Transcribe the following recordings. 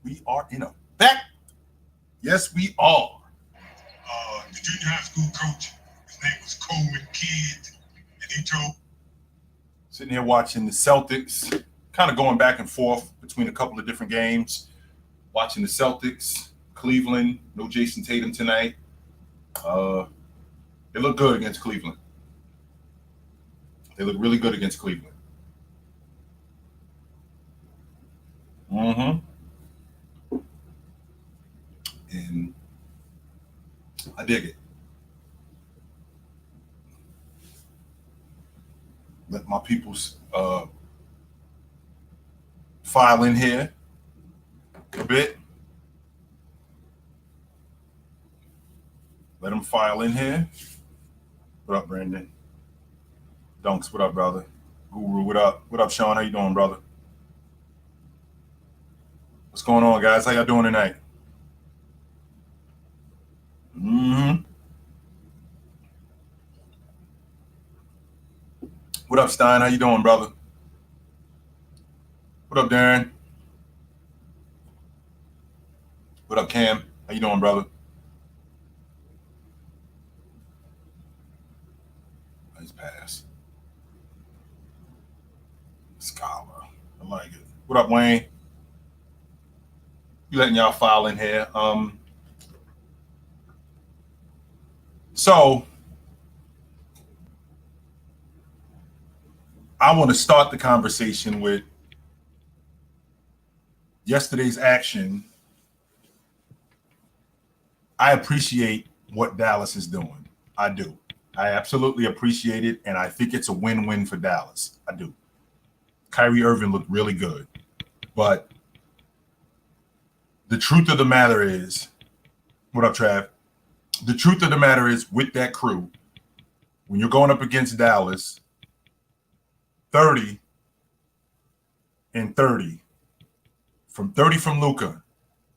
We are in effect. Yes, we are. The junior high school coach, his name was Coleman Kidd, and he told. Sitting here watching the Celtics, kind of going back and forth between a couple of different games. Watching the Celtics, Cleveland, no Jason Tatum tonight. They look good against Cleveland. They look really good against Cleveland. And I dig it. Let my peoples file in here a bit. Let them file in here. What up, Brandon? Dunks, what up, brother? Guru, what up? What up, Sean? How you doing, brother? What's going on, guys? How y'all doing tonight? What up, Stein? How you doing, brother? What up, Darren? What up, Cam? How you doing, brother? Nice pass. Scholar. I like it. What up, Wayne? You letting y'all file in here. So I want to start the conversation with yesterday's action. I appreciate what Dallas is doing. I do. I absolutely appreciate it, and I think it's a win-win for Dallas. I do. Kyrie Irving looked really good. But the truth of the matter is, what up, Trav? The truth of the matter is, with that crew, when you're going up against Dallas, 30 and 30, from 30 from Luka,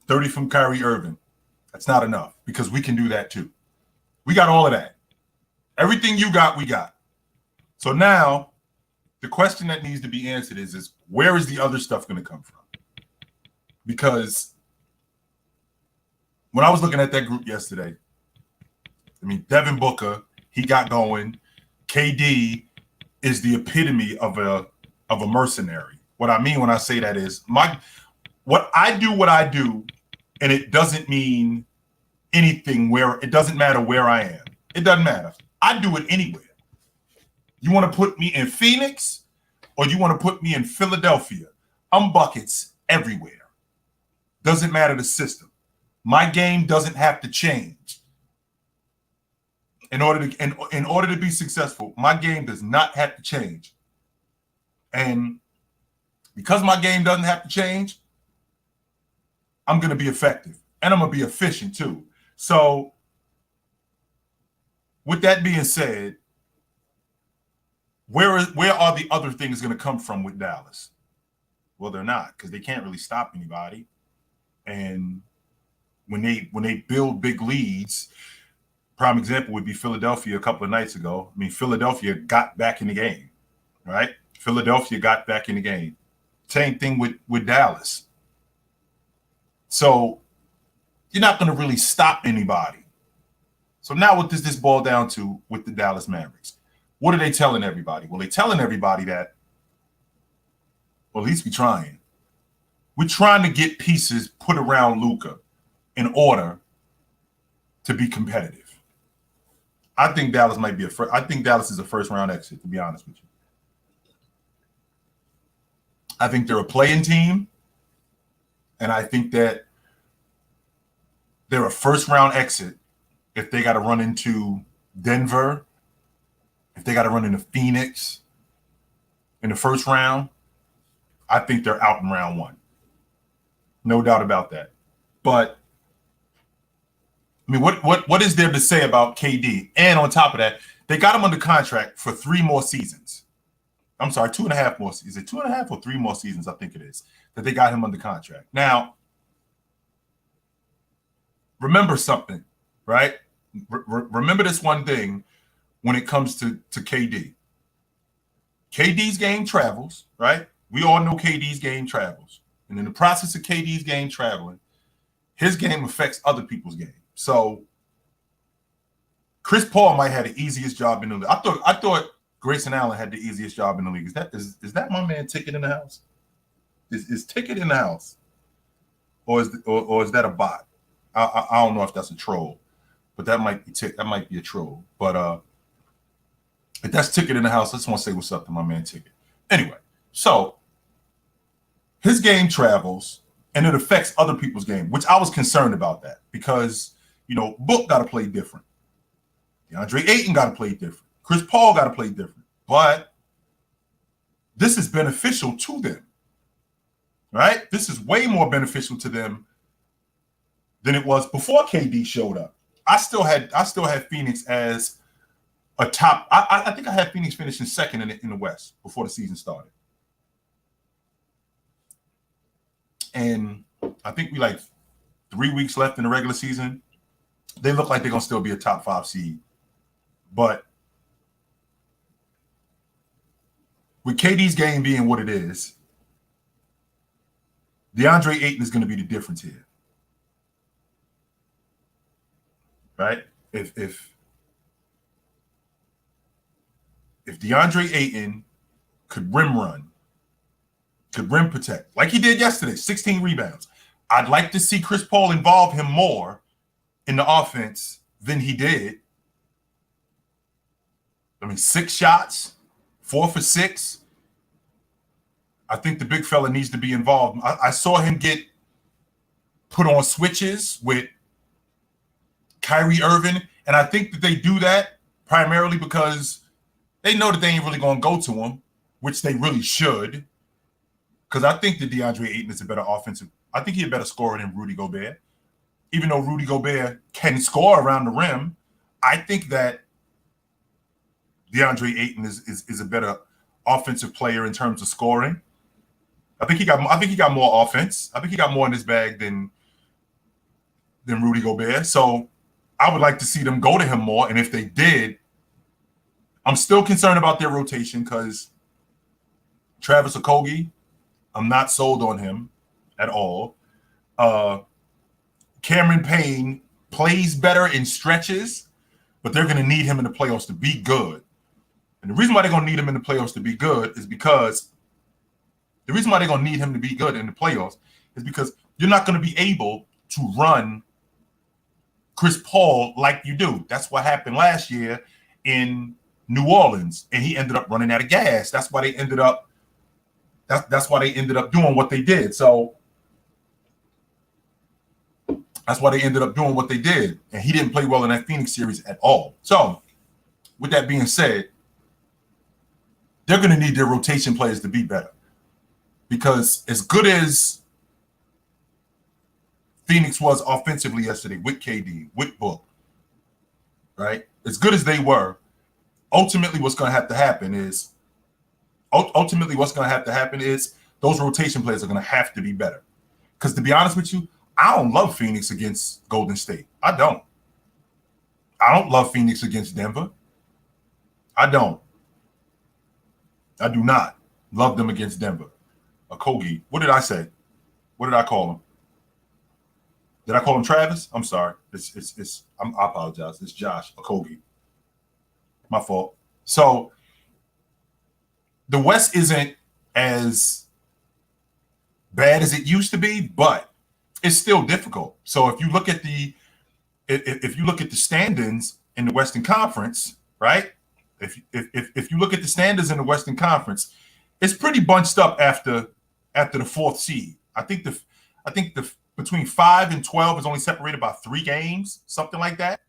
30 from Kyrie Irving, that's not enough because we can do that too. We got all of that. Everything you got, we got. So now the question that needs to be answered is where is the other stuff going to come from? Because when I was looking at that group yesterday, I mean, Devin Booker, he got going. KD is the epitome of a mercenary. What I mean when I say that is what I do, and it doesn't mean anything where it doesn't matter where I am. It doesn't matter. I do it anywhere. You want to put me in Phoenix or you want to put me in Philadelphia? I'm buckets everywhere. Doesn't matter the system. My game doesn't have to change. In order to be successful, my game does not have to change. And because my game doesn't have to change, I'm going to be effective. And I'm going to be efficient too. So with that being said, where are the other things going to come from with Dallas? Well, they're not, because they can't really stop anybody. And when they build big leads, prime example would be Philadelphia a couple of nights ago. I mean, Philadelphia got back in the game, right? Philadelphia got back in the game. Same thing with Dallas. So you're not going to really stop anybody. So now what does this boil down to with the Dallas Mavericks? What are they telling everybody? Well, they're telling everybody that, well, at least we're trying. We're trying to get pieces put around Luka in order to be competitive. I think Dallas might be I think Dallas is a first-round exit, to be honest with you. I think they're a play-in team, and I think that they're a first-round exit if they got to run into Denver, if they got to run into Phoenix in the first round. I think they're out in round one. No doubt about that. But I mean, what is there to say about KD? And on top of that, they got him under contract for 3 more seasons. I'm sorry, 2.5 more seasons. Is it 2.5 or 3 more seasons? I think it is that they got him under contract. Now, remember something, right? Remember this one thing when it comes to KD. KD's game travels, right? We all know KD's game travels. And in the process of KD's game traveling, his game affects other people's game. So Chris Paul might have the easiest job in the league. I thought Grayson Allen had the easiest job in the league. Is that my man Ticket in the house? Is Ticket in the house? Or is that a bot? I don't know if that's a troll, but that might be a troll. But if that's Ticket in the house, I just want to say what's up to my man Ticket. Anyway, so his game travels and it affects other people's game, which I was concerned about that because, Book got to play different. DeAndre Ayton got to play different. Chris Paul got to play different. But this is beneficial to them, right? This is way more beneficial to them than it was before KD showed up. I still had Phoenix as a top. I think I had Phoenix finishing second in the West before the season started. And I think we 3 weeks left in the regular season. They look like they're going to still be a top 5 seed. But with KD's game being what it is, DeAndre Ayton is going to be the difference here. Right? If DeAndre Ayton could rim run, could rim protect, like he did yesterday, 16 rebounds, I'd like to see Chris Paul involve him more in the offense than he did. 6 shots, 4 for 6. I think the big fella needs to be involved. I saw him get put on switches with Kyrie Irving, and I think that they do that primarily because they know that they ain't really going to go to him, which they really should. Because I think that DeAndre Ayton is a better offensive. I think he's a better scorer than Rudy Gobert. Even though Rudy Gobert can score around the rim, I think that DeAndre Ayton is a better offensive player in terms of scoring. I think he got more offense. I think he got more in his bag than Rudy Gobert. So I would like to see them go to him more. And if they did, I'm still concerned about their rotation because Travis Okogie, I'm not sold on him at all. Cameron Payne plays better in stretches, but they're going to need him in the playoffs to be good. And the reason why they're going to need him in the playoffs to be good is because you're not going to be able to run Chris Paul like you do. That's what happened last year in New Orleans, and he ended up running out of gas. That's why they ended up doing what they did. So that's why they ended up doing what they did. And he didn't play well in that Phoenix series at all. So with that being said, they're going to need their rotation players to be better. Because as good as Phoenix was offensively yesterday with KD, with Book, right? As good as they were, ultimately what's going to have to happen is those rotation players are going to have to be better. Because to be honest with you, I don't love Phoenix against Golden State. I don't love Phoenix against Denver. I do not love them against Denver. Okogie. What did I say? What did I call him? Did I call him Travis? I'm sorry. I apologize. It's Josh Okogie. My fault. So the West isn't as bad as it used to be, but it's still difficult. So if you look at the standings in the Western Conference, right? If you look at the standings in the Western Conference, it's pretty bunched up after the 4th seed. I think the between 5 and 12 is only separated by 3 games, something like that.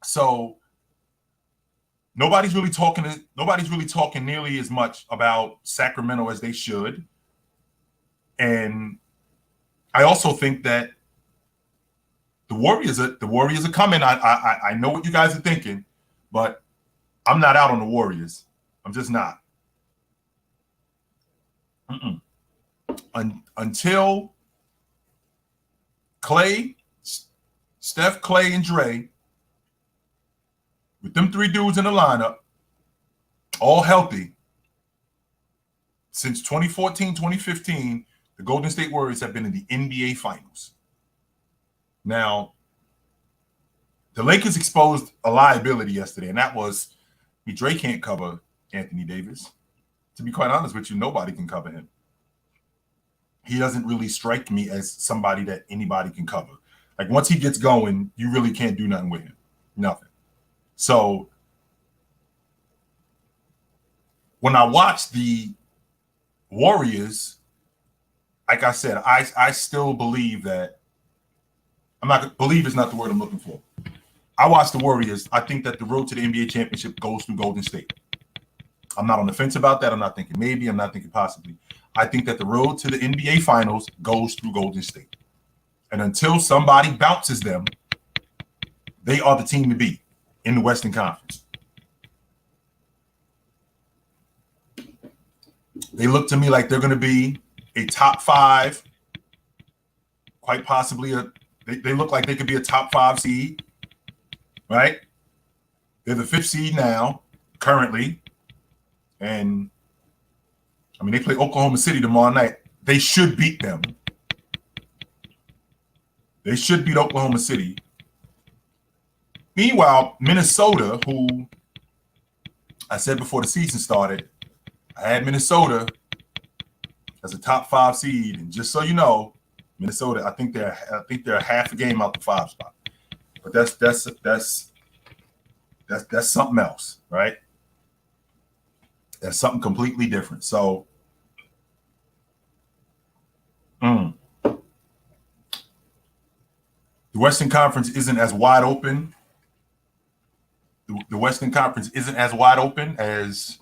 So nobody's really talking nearly as much about Sacramento as they should. And I also think that the Warriors are coming. I know what you guys are thinking, but I'm not out on the Warriors. I'm just not. Until Steph, Clay, and Dre, with them 3 dudes in the lineup, all healthy, since 2014, 2015, the Golden State Warriors have been in the NBA Finals. Now, the Lakers exposed a liability yesterday, and that was Dre can't cover Anthony Davis. To be quite honest with you, nobody can cover him. He doesn't really strike me as somebody that anybody can cover. Like, once he gets going, you really can't do nothing with him. Nothing. So when I watch the Warriors, like I said, I still believe that believe is not the word I'm looking for. I watch the Warriors. I think that the road to the NBA championship goes through Golden State. I'm not on the fence about that. I'm not thinking maybe. I'm not thinking possibly. I think that the road to the NBA Finals goes through Golden State. And until somebody bounces them, they are the team to beat in the Western Conference. They look to me like they're going to be a top 5, quite possibly they look like they could be a top 5 seed, right? They're the 5th seed now, currently. And, I mean, they play Oklahoma City tomorrow night. They should beat them. They should beat Oklahoma City. Meanwhile, Minnesota, who I said before the season started, I had Minnesota as a top 5 seed, and just so you know, Minnesota, I think they're half a game out the 5 spot. But that's something else, right? That's something completely different. So, the Western Conference isn't as wide open. The Western Conference isn't as wide open as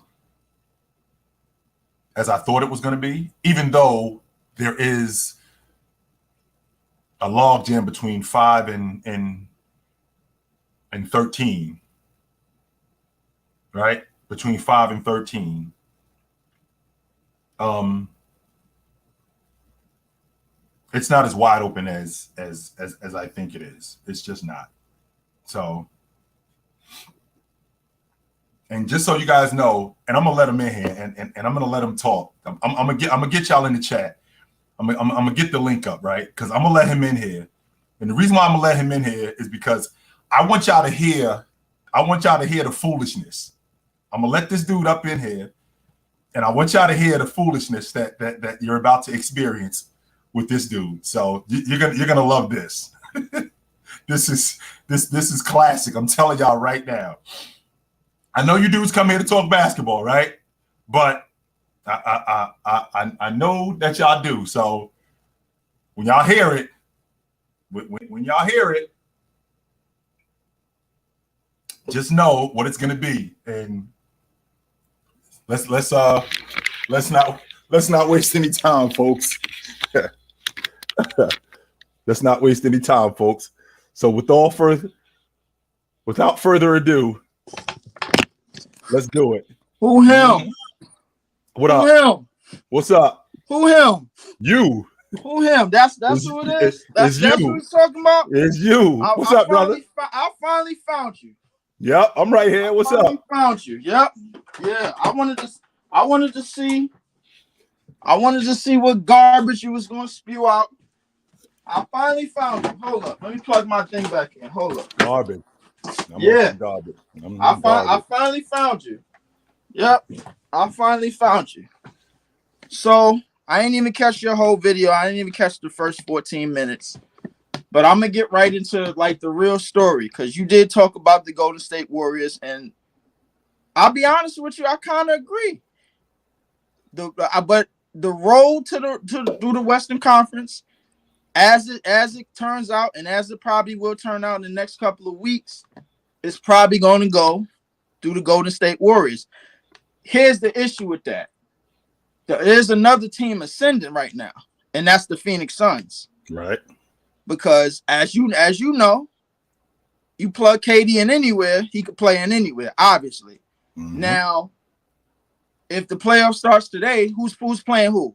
I thought it was going to be, even though there is a logjam between 5 and 13, right? Between 5 and 13. It's not as wide open as I think it is. It's just not. So, and just so you guys know, and I'm gonna let him in here, and I'm gonna let him talk. I'm gonna get y'all in the chat. I'm gonna get the link up, right? Because I'm gonna let him in here. And the reason why I'm gonna let him in here is because I want y'all to hear the foolishness. I'm gonna let this dude up in here, and I want y'all to hear the foolishness that you're about to experience with this dude. So you're gonna love this. This is classic. I'm telling y'all right now. I know you dudes come here to talk basketball, right? But I know that y'all do. So when y'all hear it, when y'all hear it, just know what it's gonna be. And let's not waste any time, folks. Let's not waste any time, folks. So without further ado, let's do it. Who him? What Who up? him? What's up? Who him? You. Who him? That's who it is. That's you. who he's talking about. It's you. What's up, brother? I finally found you. Yep, I'm right here. What's up? Found you. Yep. Yeah. I wanted to see what garbage you was gonna spew out. I finally found you. Hold up. Let me plug my thing back in. Hold up. Garbage. Garbage. I finally found you. Yep. I finally found you. So I didn't even catch your whole video. I didn't even catch the first 14 minutes. But I'm gonna get right into like the real story, because you did talk about the Golden State Warriors, and I'll be honest with you, I kind of agree. But the road to the Western Conference, as it turns out, and as it probably will turn out in the next couple of weeks, it's probably going to go through the Golden State Warriors. Here's the issue with that. There is another team ascending right now, and that's the Phoenix Suns. Right. Because as you know, you plug KD in anywhere, he could play in anywhere, obviously. Mm-hmm. Now, if the playoff starts today, who's playing who?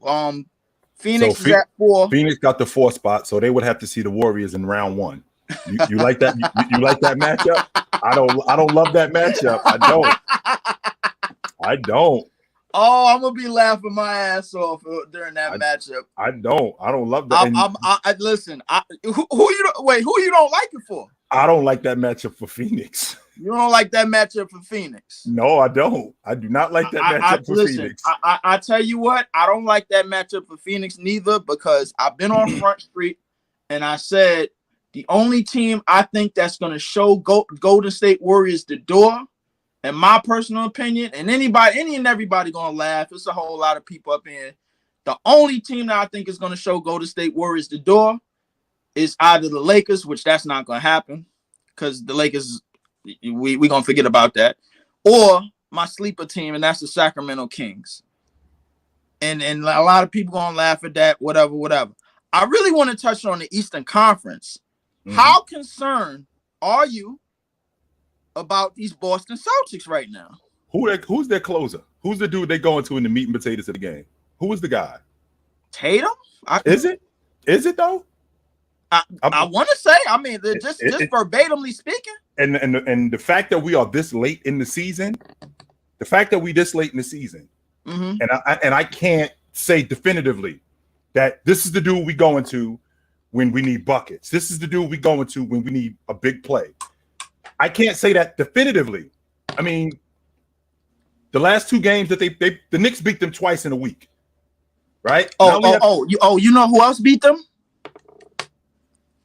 Phoenix is at 4. Phoenix got the 4 spot, so they would have to see the Warriors in round 1. You like that? You like that matchup? I don't love that matchup. I don't. Oh, I'm gonna be laughing my ass off during that matchup. I don't love that. Listen. Who you don't like it for? I don't like that matchup for Phoenix. You don't like that matchup for Phoenix? No, I don't. I do not like that matchup for Phoenix. I tell you what, I don't like that matchup for Phoenix neither, because I've been on Front Street and I said the only team I think that's going to show Golden State Warriors the door, in my personal opinion, and any and everybody going to laugh. It's a whole lot of people up in. The only team that I think is going to show Golden State Warriors the door is either the Lakers, which that's not going to happen because the Lakers, we going to forget about that, or my sleeper team, and that's the Sacramento Kings. And a lot of people going to laugh at that, whatever. I really want to touch on the Eastern Conference. Mm-hmm. How concerned are you about these Boston Celtics right now? Who's their closer? Who's the dude they go into in the meat and potatoes of the game? Who is the guy? Tatum? Is it? Is it though? I want to say. I mean, just verbatimly speaking. And the fact that we are this late in the season, mm-hmm. and I can't say definitively that this is the dude we go into when we need buckets. This is the dude we go into when we need a big play. I can't say that definitively. I mean, the last two games that the Knicks beat them twice in a week, right? You know who else beat them?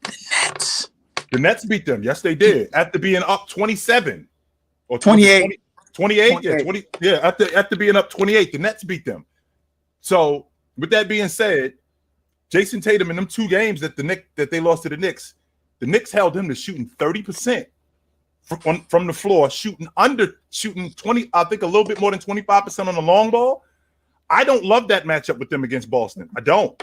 The Nets. The Nets beat them. Yes, they did. After being up 27 or 28. 28. Yeah, 20. Yeah, after being up 28, the Nets beat them. So, with that being said, Jason Tatum in them two games that they lost to the Knicks held him to shooting 30% from the floor, shooting 20, I think a little bit more than 25% on the long ball. I don't love that matchup with them against Boston. I don't.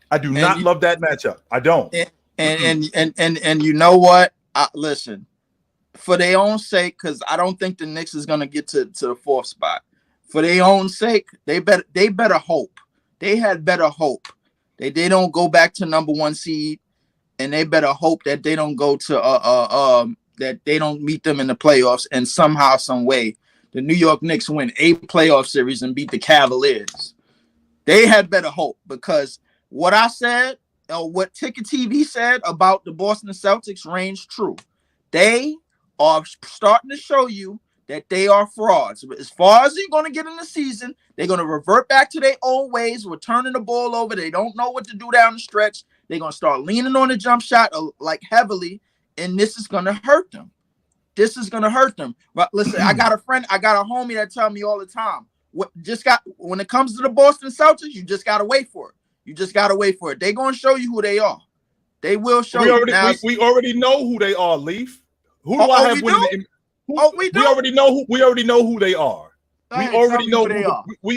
I do not love that matchup. I don't. And you know what? Listen, for their own sake, because I don't think the Knicks is gonna get to the fourth spot. For their own sake, they better hope. They had better hope. They don't go back to number one seed, and they better hope that they don't go to that they don't meet them in the playoffs, and somehow, some way, the New York Knicks win a playoff series and beat the Cavaliers. They had better hope, because what I said, what Ticket TV said about the Boston Celtics rings true. They are starting to show you that they are frauds. As far as they're going to get in the season, they're going to revert back to their old ways. We're turning the ball over. They don't know what to do down the stretch. They're going to start leaning on the jump shot like heavily, and this is going to hurt them. But listen, I got a homie that tell me all the time, when it comes to the Boston Celtics, you just got to wait for it. They're going to show you who they are. They will show you. We already know who they are, Leaf. Who do I have winning? We already know who they are. We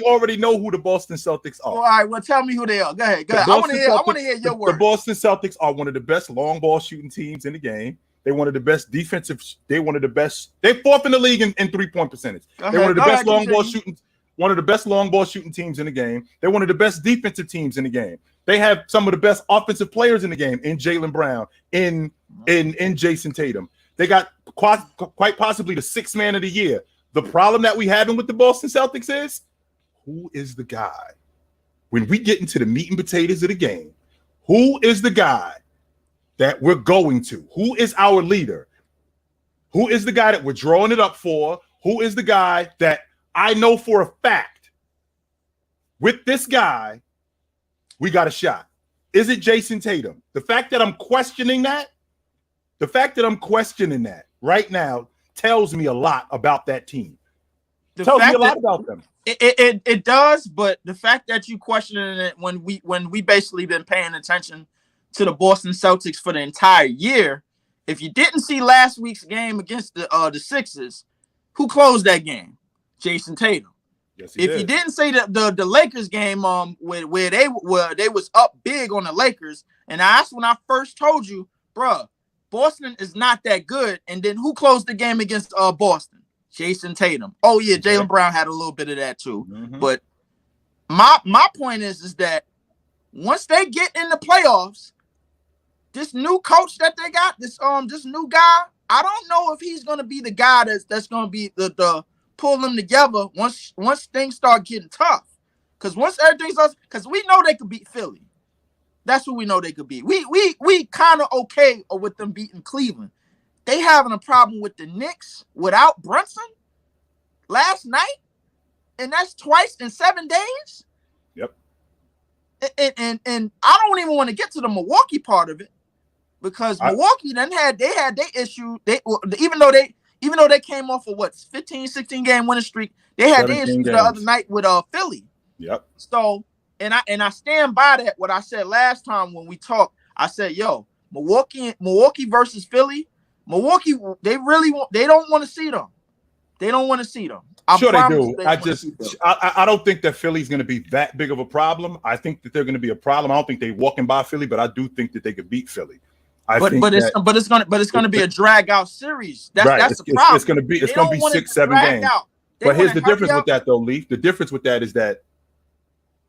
already know who the Boston Celtics are. All right, well, tell me who they are. Go ahead. I want to hear your word. The Boston Celtics are one of the best long ball shooting teams in the game. They're one of the best defensive. They're fourth in the league in 3-point percentage. They're one of the best long ball shooting. One of the best long ball shooting teams in the game. They're one of the best defensive teams in the game. They have some of the best offensive players in the game in Jaylen Brown, in Jason Tatum. They got quite possibly the sixth man of the year. The problem that we having with the Boston Celtics is, who is the guy? When we get into the meat and potatoes of the game, who is the guy that we're going to? Who is our leader? Who is the guy that we're drawing it up for? Who is the guy that I know for a fact, with this guy, we got a shot? Is it Jason Tatum? The fact that I'm questioning that right now tells me a lot about that team. Tells me a lot about them. It does, but the fact that you questioning it when we basically been paying attention to the Boston Celtics for the entire year, if you didn't see last week's game against the Sixers, who closed that game? Jason Tatum. Yes, he did. You didn't say the Lakers game where they was up big on the Lakers, and that's when I first told you, bruh, Boston is not that good. And then who closed the game against Boston? Jason Tatum. Oh yeah, Jaylen Brown had a little bit of that too. Mm-hmm. But my point is that once they get in the playoffs, this new coach that they got, this new guy, I don't know if he's gonna be the guy that's gonna be the pull them together once things start getting tough. Because once everything starts, because we know they could beat Philly. That's what we know they could beat. We kind of okay with them beating Cleveland. They having a problem with the Knicks without Brunson last night, and that's twice in 7 days. Yep. And I don't even want to get to the Milwaukee part of it, because Milwaukee then had their issue. Even though they came off of 15, 16 game winning streak, they had their issues the other night with Philly. Yep. So and I stand by that. What I said last time when we talked, I said, yo, Milwaukee versus Philly. Milwaukee, they don't want to see them. They don't want to see them. Sure they do. I don't think that Philly's going to be that big of a problem. I think that they're going to be a problem. I don't think they're walking by Philly, but I do think that they could beat Philly. It's going to be a drag out series. That's the problem. It's going to be 6-7 games. But here's the difference with that, though, Leaf. The difference with that is that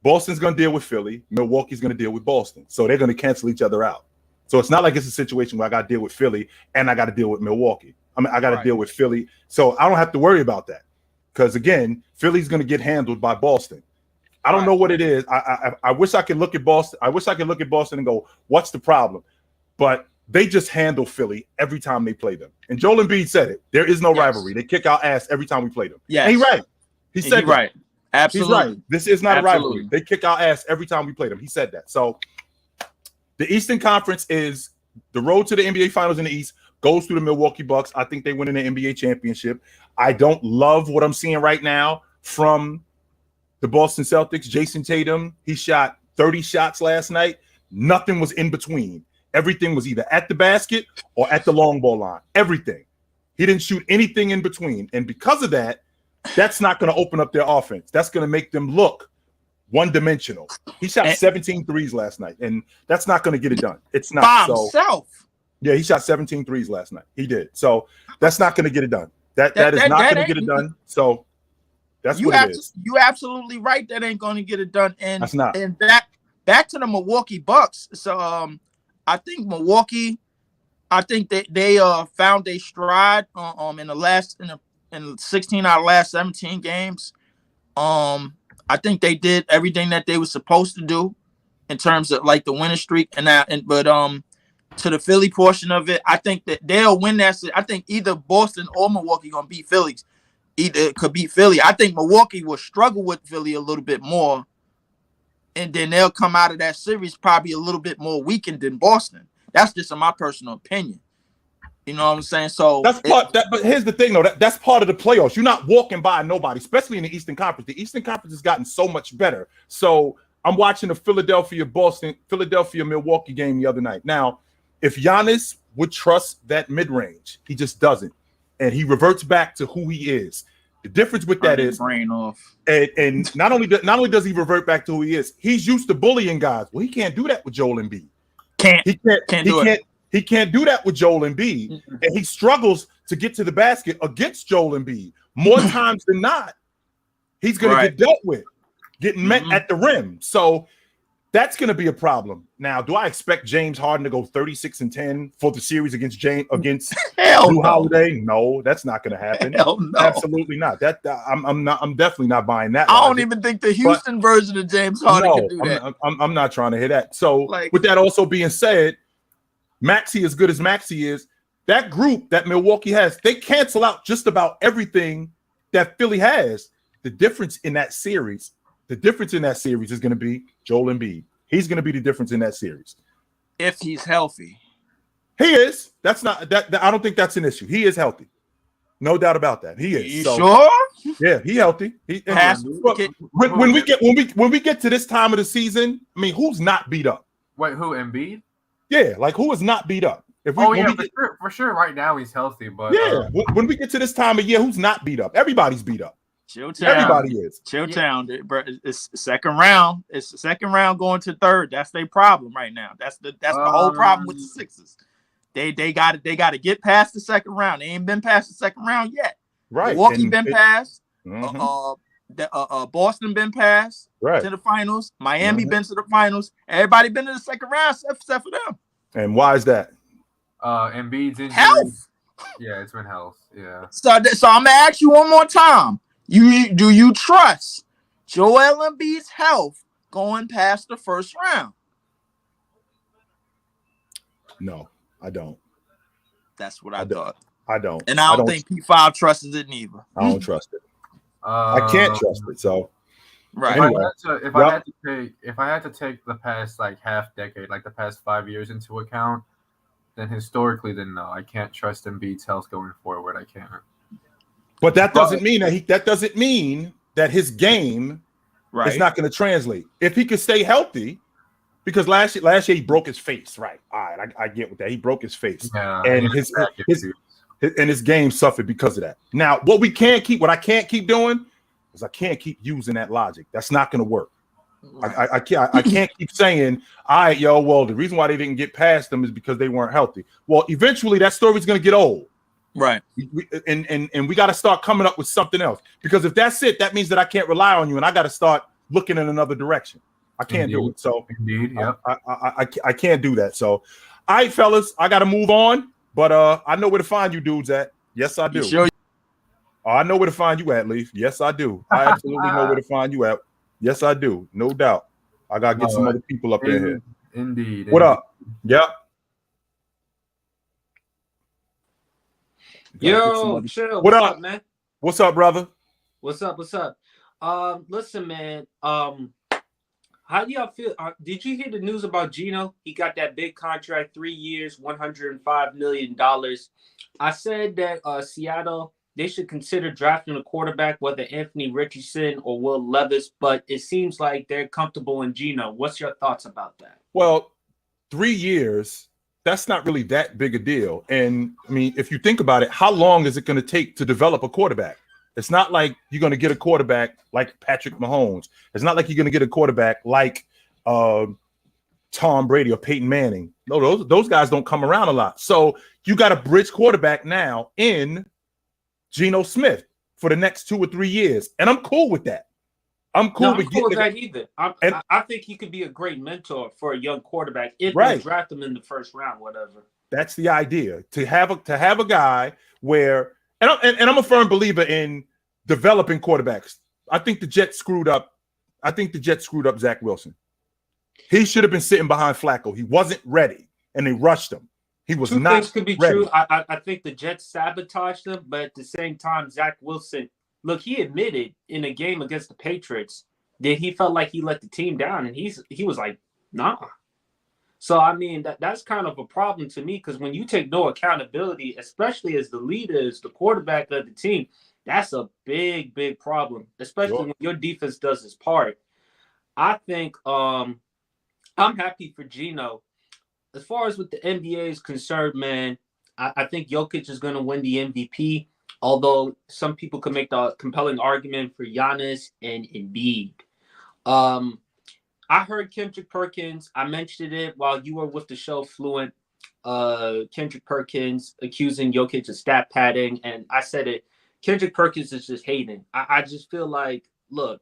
Boston's going to deal with Philly. Milwaukee's going to deal with Boston. So they're going to cancel each other out. So it's not like it's a situation where I got to deal with Philly and I got to deal with Milwaukee. I mean, I got to deal with Philly. So I don't have to worry about that. Because, again, Philly's going to get handled by Boston. I don't know what it is. I wish I could look at Boston. I wish I could look at Boston and go, what's the problem? But they just handle Philly every time they play them. And Joel Embiid said it. There is no rivalry. They kick our ass every time we play them. Yeah, he's right. He said that. Right. Absolutely. He's right. This is not a rivalry. They kick our ass every time we play them. He said that. So the Eastern Conference is the road to the NBA Finals in the East goes through the Milwaukee Bucks. I think they win in the NBA championship. I don't love what I'm seeing right now from the Boston Celtics. Jason Tatum, he shot 30 shots last night. Nothing was in between. Everything was either at the basket or at the long ball line. Everything. He didn't shoot anything in between. And because of that, that's not going to open up their offense. That's going to make them look one-dimensional. He shot 17 threes last night, and that's not going to get it done. It's not. By himself. Yeah, he shot 17 threes last night. He did. So that's not going to get it done. That is not going to get it done. So that's what it is. You absolutely right. That ain't going to get it done. And that's not. And back to the Milwaukee Bucks. So I think Milwaukee, they found a stride in 16 out of last 17 games. I think they did everything that they were supposed to do in terms of like the winning streak but to the Philly portion of it, I think that they'll win that. I think either Boston or Milwaukee gonna beat Philly. Either could beat Philly. I think Milwaukee will struggle with Philly a little bit more, and then they'll come out of that series probably a little bit more weakened than Boston. That's just in my personal opinion. You know what I'm saying? So but here's the thing, though. That's part of the playoffs. You're not walking by nobody, especially in the Eastern Conference. The Eastern Conference has gotten so much better. So I'm watching the Philadelphia-Milwaukee game the other night. Now, if Giannis would trust that mid-range, he just doesn't. And he reverts back to who he is. The difference with that is brain off. And not only does he revert back to who he is, he's used to bullying guys. Well, he can't do that with Joel Embiid. He can't do that with Joel Embiid. Mm-hmm. And he struggles to get to the basket against Joel Embiid. More times than not, he's going to get dealt with, getting met at the rim. So that's going to be a problem. Now, do I expect James Harden to go 36-10 for the series against Drew Holiday? No, that's not going to happen. Hell no. Absolutely not. I'm definitely not buying that. I don't even think the Houston version of James Harden can do that. I'm not trying to hear that. So with that also being said, Maxey, as good as Maxey is, that group that Milwaukee has, they cancel out just about everything that Philly has. The difference in that series is going to be Joel Embiid. He's going to be the difference in that series. If he's healthy. He is. That's not that. I don't think that's an issue. He is healthy. No doubt about that. He is. You sure? Yeah, he healthy. When we get to this time of the season, I mean, who's not beat up? Wait, who, Embiid? Yeah, like who is not beat up? For sure. Right now he's healthy, but when we get to this time of year, who's not beat up? Everybody's beat up. Chilltown. Everybody is. Chilltown. It's second round. It's the second round going to third. That's their problem right now. That's the whole problem with the Sixers. They got to get past the second round. They ain't been past the second round yet. Right. Milwaukee been passed. Boston been passed to the finals. Miami been to the finals. Everybody been to the second round except for them. And why is that? Embiid's injury. Health. Yeah, it's been health. Yeah. So I'm gonna ask you one more time. Do you trust Joel Embiid's health going past the first round? No, I don't. That's what I thought. I don't. And I don't think P5 trusts it neither. I don't trust it. I can't trust it. So right. Anyway, if I had to take the past like half decade, like the past 5 years into account, then historically, then no, I can't trust Embiid's health going forward. I can't. But that doesn't mean that his game is not going to translate. If he could stay healthy, because last year he broke his face. Right. All right. I get with that. He broke his face, and his game suffered because of that. Now, what I can't keep doing is I can't keep using that logic. That's not going to work. Right. I can't keep saying, all right, well, the reason why they didn't get past them is because they weren't healthy. Well, eventually that story's going to get old. Right. And we got to start coming up with something else, because if that's it, that means that I can't rely on you, and I got to start looking in another direction. I can't do it. So I can't do that. So, all right, fellas, I got to move on, but I know where to find you dudes at. Yes, I do. You sure? I know where to find you at, Leaf. Yes, I do. I absolutely know where to find you at. Yes, I do. No doubt. I got to get some other people up in here. Indeed. What up? Yep. Yo, chill. What up, man? What's up, brother? What's up? Listen, man. How do y'all feel? Did you hear the news about Gino? He got that big contract, 3 years, $105 million. I said that Seattle, they should consider drafting a quarterback, whether Anthony Richardson or Will Levis, but it seems like they're comfortable in Gino. What's your thoughts about that? Well, 3 years, that's not really that big a deal. And I mean, if you think about it, how long is it going to take to develop a quarterback? It's not like you're going to get a quarterback like Patrick Mahomes. It's not like you're going to get a quarterback like Tom Brady or Peyton Manning. No, those guys don't come around a lot. So you got a bridge quarterback now in Geno Smith for the next 2 or 3 years. And I'm cool with that. I'm cool with that either. I think he could be a great mentor for a young quarterback if they draft him in the first round, whatever. That's the idea, to have a guy where, and I'm a firm believer in developing quarterbacks. I think the Jets screwed up. Zach Wilson. He should have been sitting behind Flacco. He wasn't ready, and they rushed him. He was not. Two things could be ready. True. I think the Jets sabotaged him, but at the same time, Zach Wilson. Look, he admitted in a game against the Patriots that he felt like he let the team down, and he was like, nah. So, I mean, that's kind of a problem to me, because when you take no accountability, especially as the leader, as the quarterback of the team, that's a big, big problem, especially when your defense does its part. I think I'm happy for Geno. As far as with the NBA is concerned, man, I think Jokic is going to win the MVP. Although some people could make the compelling argument for Giannis and Embiid. I heard Kendrick Perkins. I mentioned it while you were with the show Fluent. Kendrick Perkins accusing Jokic of stat padding. And I said it. Kendrick Perkins is just hating. I just feel like, look,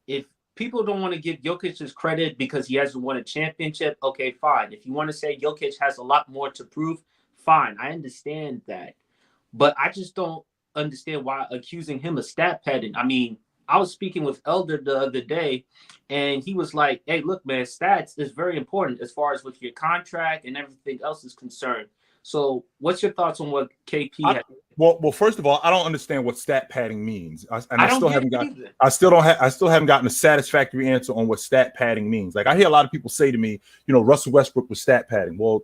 if people don't want to give Jokic his credit because he hasn't won a championship, okay, fine. If you want to say Jokic has a lot more to prove, fine. I understand that. But I just don't understand why accusing him of stat padding. I mean, I was speaking with Elder the other day, and he was like, hey, look, man, stats is very important as far as with your contract and everything else is concerned. So what's your thoughts on what KP had? Well, first of all, I don't understand what stat padding means. I still haven't gotten a satisfactory answer on what stat padding means. Like, I hear a lot of people say to me, Russell Westbrook was stat padding. Well,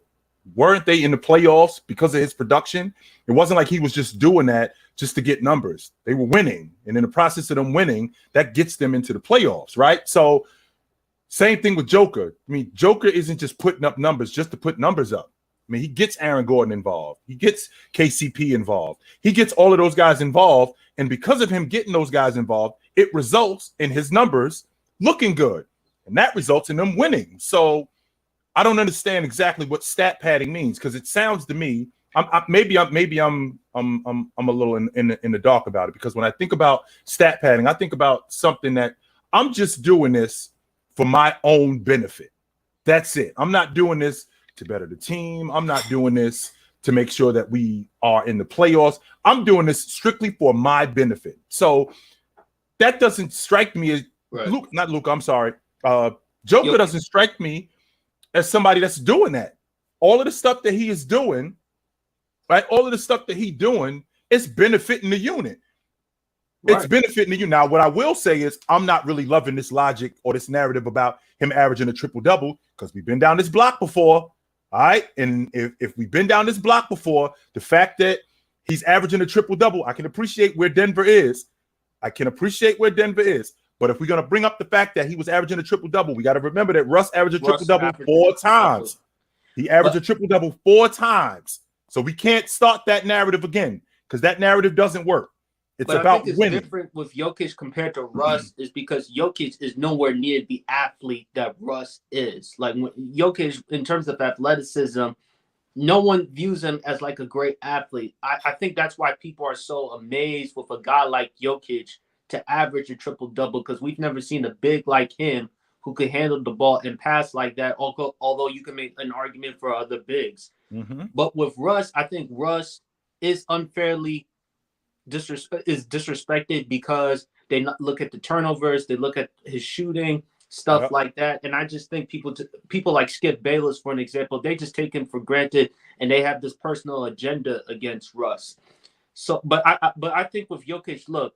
weren't they in the playoffs because of his production? It wasn't like he was just doing that just to get numbers. They were winning. And in the process of them winning, that gets them into the playoffs, right? So same thing with Joker. I mean, Joker isn't just putting up numbers just to put numbers up. I mean, he gets Aaron Gordon involved. He gets KCP involved. He gets all of those guys involved. And because of him getting those guys involved, it results in his numbers looking good. And that results in them winning. So I don't understand exactly what stat padding means, because it sounds to me, I'm a little in the dark about it, because when I think about stat padding, I think about something that I'm just doing this for my own benefit. That's it. I'm not doing this to better the team. I'm not doing this to make sure that we are in the playoffs. I'm doing this strictly for my benefit. So that doesn't strike me as Joker doesn't strike me as somebody that's doing that. All of the stuff that he is doing, right? All of the stuff that he's doing is benefiting the unit. Right. It's benefiting the unit. Now, what I will say is I'm not really loving this logic or this narrative about him averaging a triple-double because we've been down this block before. All right. And if we've been down this block before, the fact that he's averaging a triple-double, I can appreciate where Denver is. But if we're going to bring up the fact that he was averaging a triple-double, we got to remember that Russ averaged a triple-double 4 times. He averaged a triple-double 4 times. So we can't start that narrative again because that narrative doesn't work. It's about winning. Different with Jokic compared to Russ is because Jokic is nowhere near the athlete that Russ is. Like Jokic, in terms of athleticism, no one views him as like a great athlete. I think that's why people are so amazed with a guy like Jokic to average a triple-double because we've never seen a big like him who could handle the ball and pass like that, although you can make an argument for other bigs. Mm-hmm. But with Russ, I think Russ is unfairly disrespected because they look at the turnovers, they look at his shooting, stuff like that. And I just think people like Skip Bayless, for an example, they just take him for granted and they have this personal agenda against Russ. So, but I think with Jokic, look,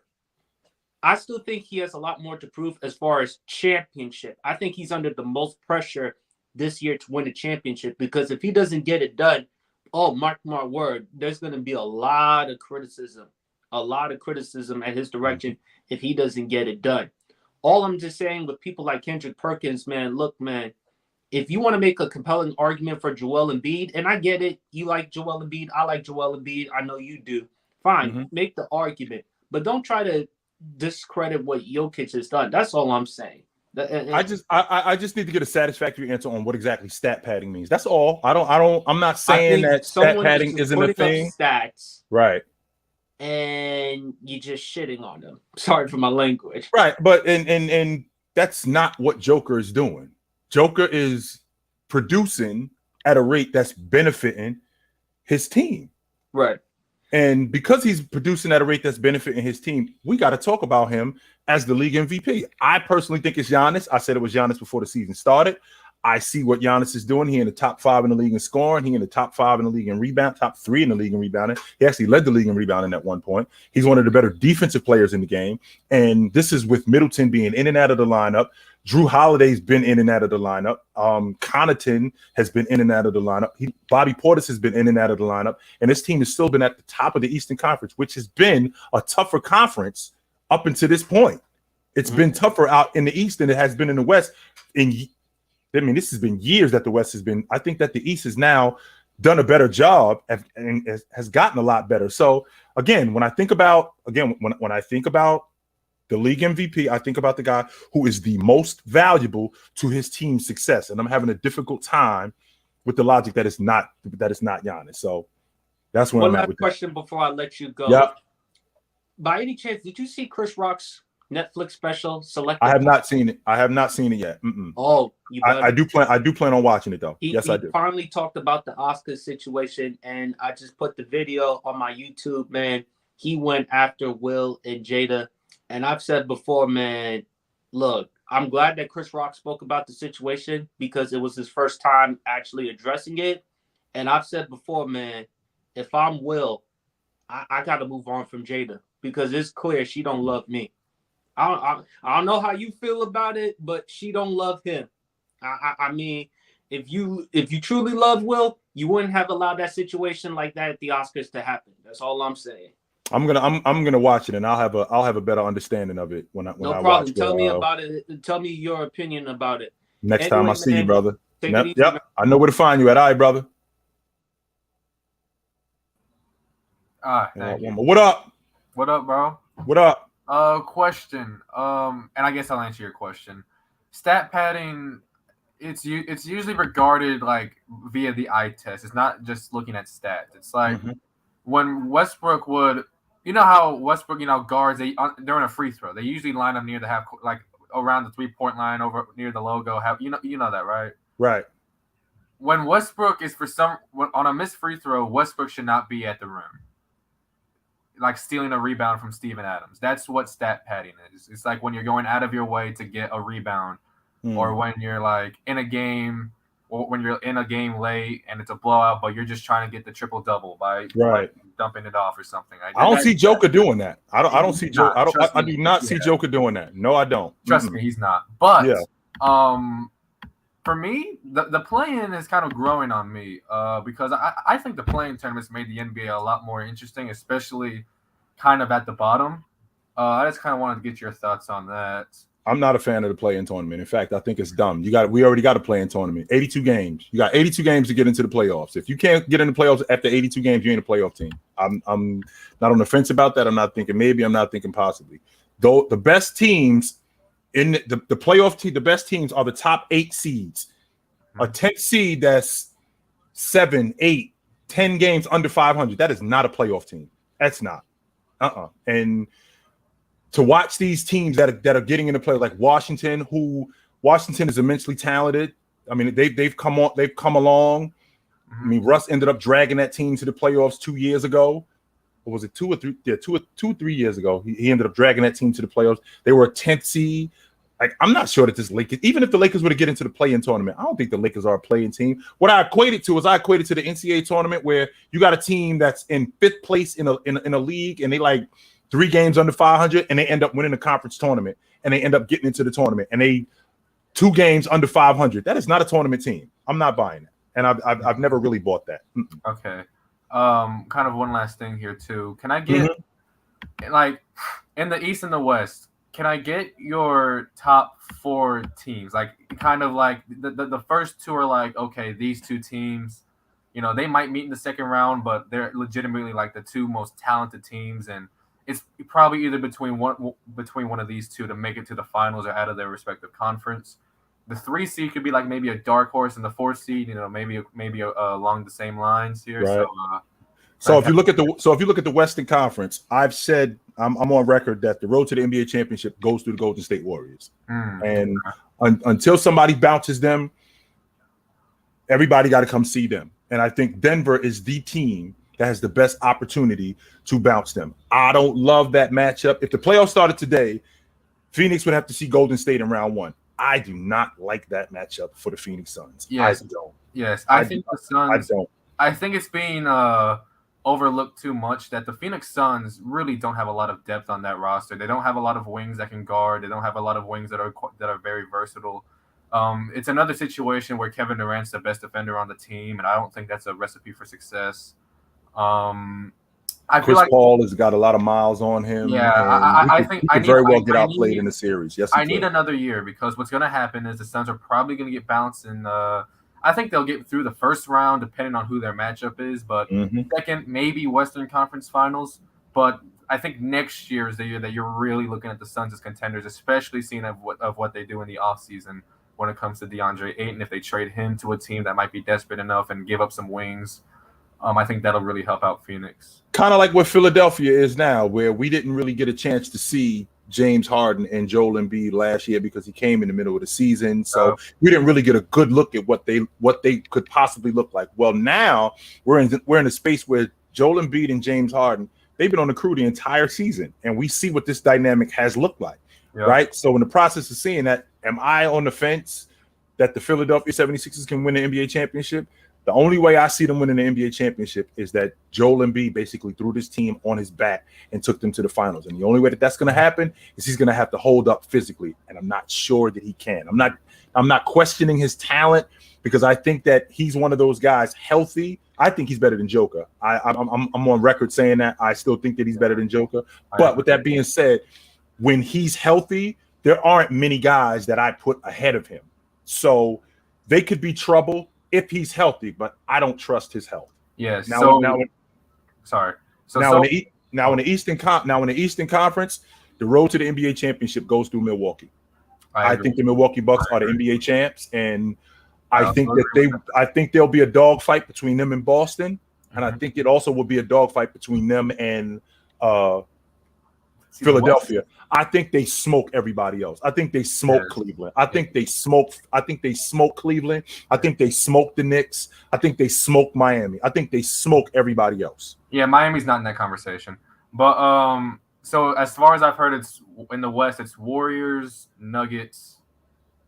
I still think he has a lot more to prove as far as championship. I think he's under the most pressure this year to win a championship because if he doesn't get it done, mark my word, there's going to be a lot of criticism at his direction if he doesn't get it done. All I'm just saying with people like Kendrick Perkins, man, look, man, if you want to make a compelling argument for Joel Embiid, and I get it, you like Joel Embiid, I like Joel Embiid, I know you do. Fine, make the argument, but don't try to discredit what Jokic has done. That's all I'm saying. I just need to get a satisfactory answer on what exactly stat padding means. That's all. I'm not saying that stat padding isn't a thing. Stats, right? And you're just shitting on them. Sorry for my language. Right, but and that's not what Joker is doing. Joker is producing at a rate that's benefiting his team. Right. And because he's producing at a rate that's benefiting his team, we got to talk about him as the league MVP. I personally think it's Giannis. I said it was Giannis before the season started. I see what Giannis is doing. He in the top 5 in the league in scoring. He in the top 5 in the league in rebound, top 3 in the league in rebounding. He actually led the league in rebounding at one point. He's one of the better defensive players in the game. And this is with Middleton being in and out of the lineup. Drew Holiday's been in and out of the lineup. Connaughton has been in and out of the lineup. Bobby Portis has been in and out of the lineup. And this team has still been at the top of the Eastern Conference, which has been a tougher conference up until this point. It's been tougher out in the East than it has been in the West. This has been years that the West has been. I think that the East has now done a better job and has gotten a lot better. So again, when I think about the league MVP, I think about the guy who is the most valuable to his team's success, and I'm having a difficult time with the logic that it's not Giannis. So that's where I'm at with that. One last question before I let you go. Yep. By any chance, did you see Chris Rock's Netflix special Select? I have not seen it. I have not seen it yet. Oh, I do plan on watching it though. Yes, I do. He finally talked about the Oscar situation, and I just put the video on my YouTube. Man, he went after Will and Jada, and I've said before, man, look, I'm glad that Chris Rock spoke about the situation because it was his first time actually addressing it. And I've said before, man, if I'm Will, I got to move on from Jada because it's clear she don't love me. I don't know how you feel about it, but she don't love him. I mean, if you truly love Will, you wouldn't have allowed that situation like that at the Oscars to happen. That's all I'm saying. I'm gonna watch it, and I'll have a better understanding of it when I watch it. Tell me about it. Tell me your opinion about it. Next time I see you, brother. Yep. I know where to find you at. All right, brother. Thank you. What up? What up, bro? What up? Question. And I guess I'll answer your question. Stat padding, it's usually regarded like via the eye test. It's not just looking at stats. It's like when Westbrook would, you know how Westbrook, guards during a free throw, they usually line up near the half, like around the 3-point line, over near the logo. You know that, right? Right. when Westbrook is on a missed free throw, Westbrook should not be at the rim. Like stealing a rebound from Steven Adams. That's what stat padding is. It's like when you're going out of your way to get a rebound, or when you're like in a game, or when you're in a game late and it's a blowout, but you're just trying to get the triple double by dumping it off or something. I don't see Joker doing that. I don't see Joker. I do not see Joker doing that. No, I don't. Trust me, he's not. But for me, the play-in is kind of growing on me because I think the play-in tournaments made the NBA a lot more interesting, especially kind of at the bottom. I just kind of wanted to get your thoughts on that. I'm not a fan of the play-in tournament. In fact, I think it's dumb. We already got a play-in tournament. 82 games. You got 82 games to get into the playoffs. If you can't get in the playoffs after 82 games, you ain't a playoff team. I'm not on the fence about that. I'm not thinking maybe. I'm not thinking possibly. Though the best teams in the playoff team, the best teams are the top 8 seeds. A 10th seed that's 7, 8, 10 games under 500. That is not a playoff team. That's not. And to watch these teams that are getting into play, like Washington is immensely talented. I mean, they've come along. I mean, Russ ended up dragging that team to the playoffs 2 years ago. Or was it 2 or 3? Yeah, 2 or 3 years ago. He ended up dragging that team to the playoffs. They were a 10th seed. Like, I'm not sure that this Lakers, even if the Lakers were to get into the play-in tournament, I don't think the Lakers are a play-in team. What I equated to the NCAA tournament where you got a team that's in 5th place in a league and they like 3 games under 500 and they end up winning the conference tournament and they end up getting into the tournament and they 2 games under 500. That is not a tournament team. I'm not buying it. And I've never really bought that. Okay. Kind of one last thing here too. Can I get like in the East and the West? Can I get your top 4 teams? Like kind of like the first 2 are like, okay, these 2 teams, you know, they might meet in the second round, but they're legitimately like the 2 most talented teams, and it's probably either between one of these 2 to make it to the finals or out of their respective conference. The 3 seed could be like maybe a dark horse, and the 4 seed, you know, maybe along the same lines here. Right. So if you look at the Western Conference, I've said I'm on record that the road to the NBA championship goes through the Golden State Warriors, and until somebody bounces them, everybody got to come see them. And I think Denver is the team that has the best opportunity to bounce them. I don't love that matchup. If the playoffs started today, Phoenix would have to see Golden State in round 1. I do not like that matchup for the Phoenix Suns. Yes. I don't. Yes, I think the Suns. I don't. I think it's being overlooked too much that the Phoenix Suns really don't have a lot of depth on that roster. They don't have a lot of wings that can guard. They don't have a lot of wings that are very versatile. It's another situation where Kevin Durant's the best defender on the team, and I don't think that's a recipe for success. I feel like Paul has got a lot of miles on him. Yeah, I think I could very well get outplayed in the series. Yes, I need another year because what's going to happen is the Suns are probably going to get bounced in I think they'll get through the first round depending on who their matchup is, but second, maybe Western Conference Finals. But I think next year is the year that you're really looking at the Suns as contenders, especially seeing of what they do in the offseason when it comes to DeAndre Ayton. If they trade him to a team that might be desperate enough and give up some wings, I think that'll really help out Phoenix. Kind of like what Philadelphia is now, where we didn't really get a chance to see James Harden and Joel Embiid last year because he came in the middle of the season. So we didn't really get a good look at what they could possibly look like. Well, now we're in a space where Joel Embiid and James Harden, they've been on the crew the entire season, and we see what this dynamic has looked like, right? So in the process of seeing that, am I on the fence that the Philadelphia 76ers can win the NBA championship? The only way I see them winning the NBA championship is that Joel Embiid basically threw this team on his back and took them to the finals. And the only way that that's going to happen is he's going to have to hold up physically. And I'm not sure that he can. I'm not questioning his talent because I think that he's one of those guys healthy. I think he's better than Joker. I'm on record saying that. I still think that he's better than Joker. But with that being said, when he's healthy, there aren't many guys that I put ahead of him. So they could be trouble if he's healthy, but I don't trust his health. Yes. In the Eastern Conference, the road to the NBA championship goes through Milwaukee. I think the Milwaukee Bucks are the NBA champs, and I think there'll be a dogfight between them and Boston, and I think it also will be a dogfight between them and Philadelphia. I think they smoke everybody else. I think they smoke Cleveland. I think they smoke Cleveland. I think they smoke the Knicks. I think they smoke Miami. I think they smoke everybody else. Yeah, Miami's not in that conversation. But so as far as I've heard, it's in the West, it's Warriors, Nuggets,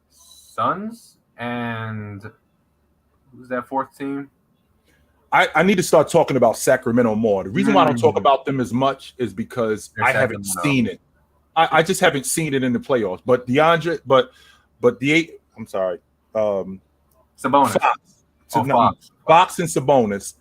Suns, and who's that fourth team? I need to start talking about Sacramento more. The reason why I don't talk about them as much is because I haven't seen it. I just haven't seen it in the playoffs. But Sabonis. Fox and Sabonis,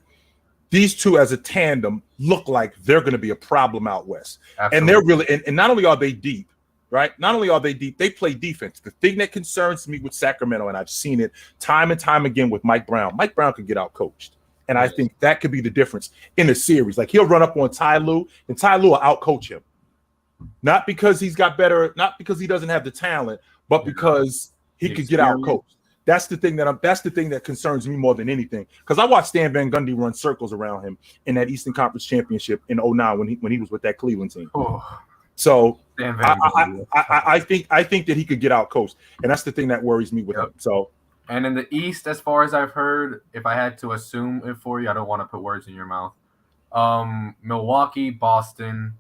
these two as a tandem look like they're going to be a problem out west. Absolutely. And they're really and not only are they deep, right? Not only are they deep, they play defense. The thing that concerns me with Sacramento, and I've seen it time and time again with Mike Brown could get out coached. And I think that could be the difference in the series. Like he'll run up on Ty Lue, and Ty Lue will out coach him. Not because he's got better, not because he doesn't have the talent, but because he could get out coached. That's the thing that concerns me more than anything. Because I watched Stan Van Gundy run circles around him in that Eastern Conference Championship in 2009 when he was with that Cleveland team. Oh. So I think that he could get out coached, and that's the thing that worries me with him. So. And in the East, as far as I've heard, if I had to assume it for you, I don't want to put words in your mouth. Milwaukee, Boston,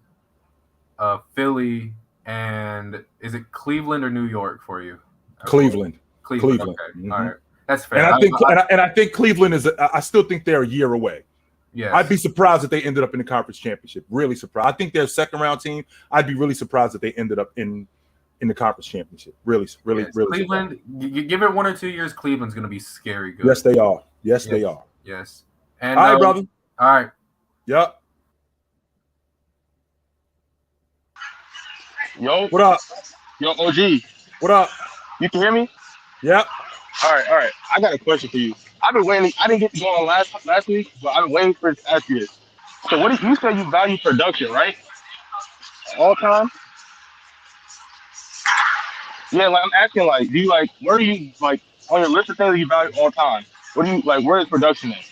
Philly, and is it Cleveland or New York for you? Cleveland. Okay. Mm-hmm. All right. That's fair. And I think Cleveland is. I still think they're a year away. Yeah. I'd be surprised if they ended up in the conference championship. Really surprised. I think they're a second round team. I'd be really surprised if they ended up in the conference championship. Really. Cleveland, you give it 1 or 2 years, Cleveland's going to be scary good. Yes, they are. They are. Yes. And, all right, brother. All right. Yep. Yo. What up? Yo, OG. What up? You can hear me? Yep. All right. I got a question for you. I've been waiting. I didn't get to go on last week, but I've been waiting for it to ask you this. So what did you say you value production, right? All time? Yeah, like I'm asking, like, do you like where do you like on your list of things that you value all time? What do you like? Where is production at?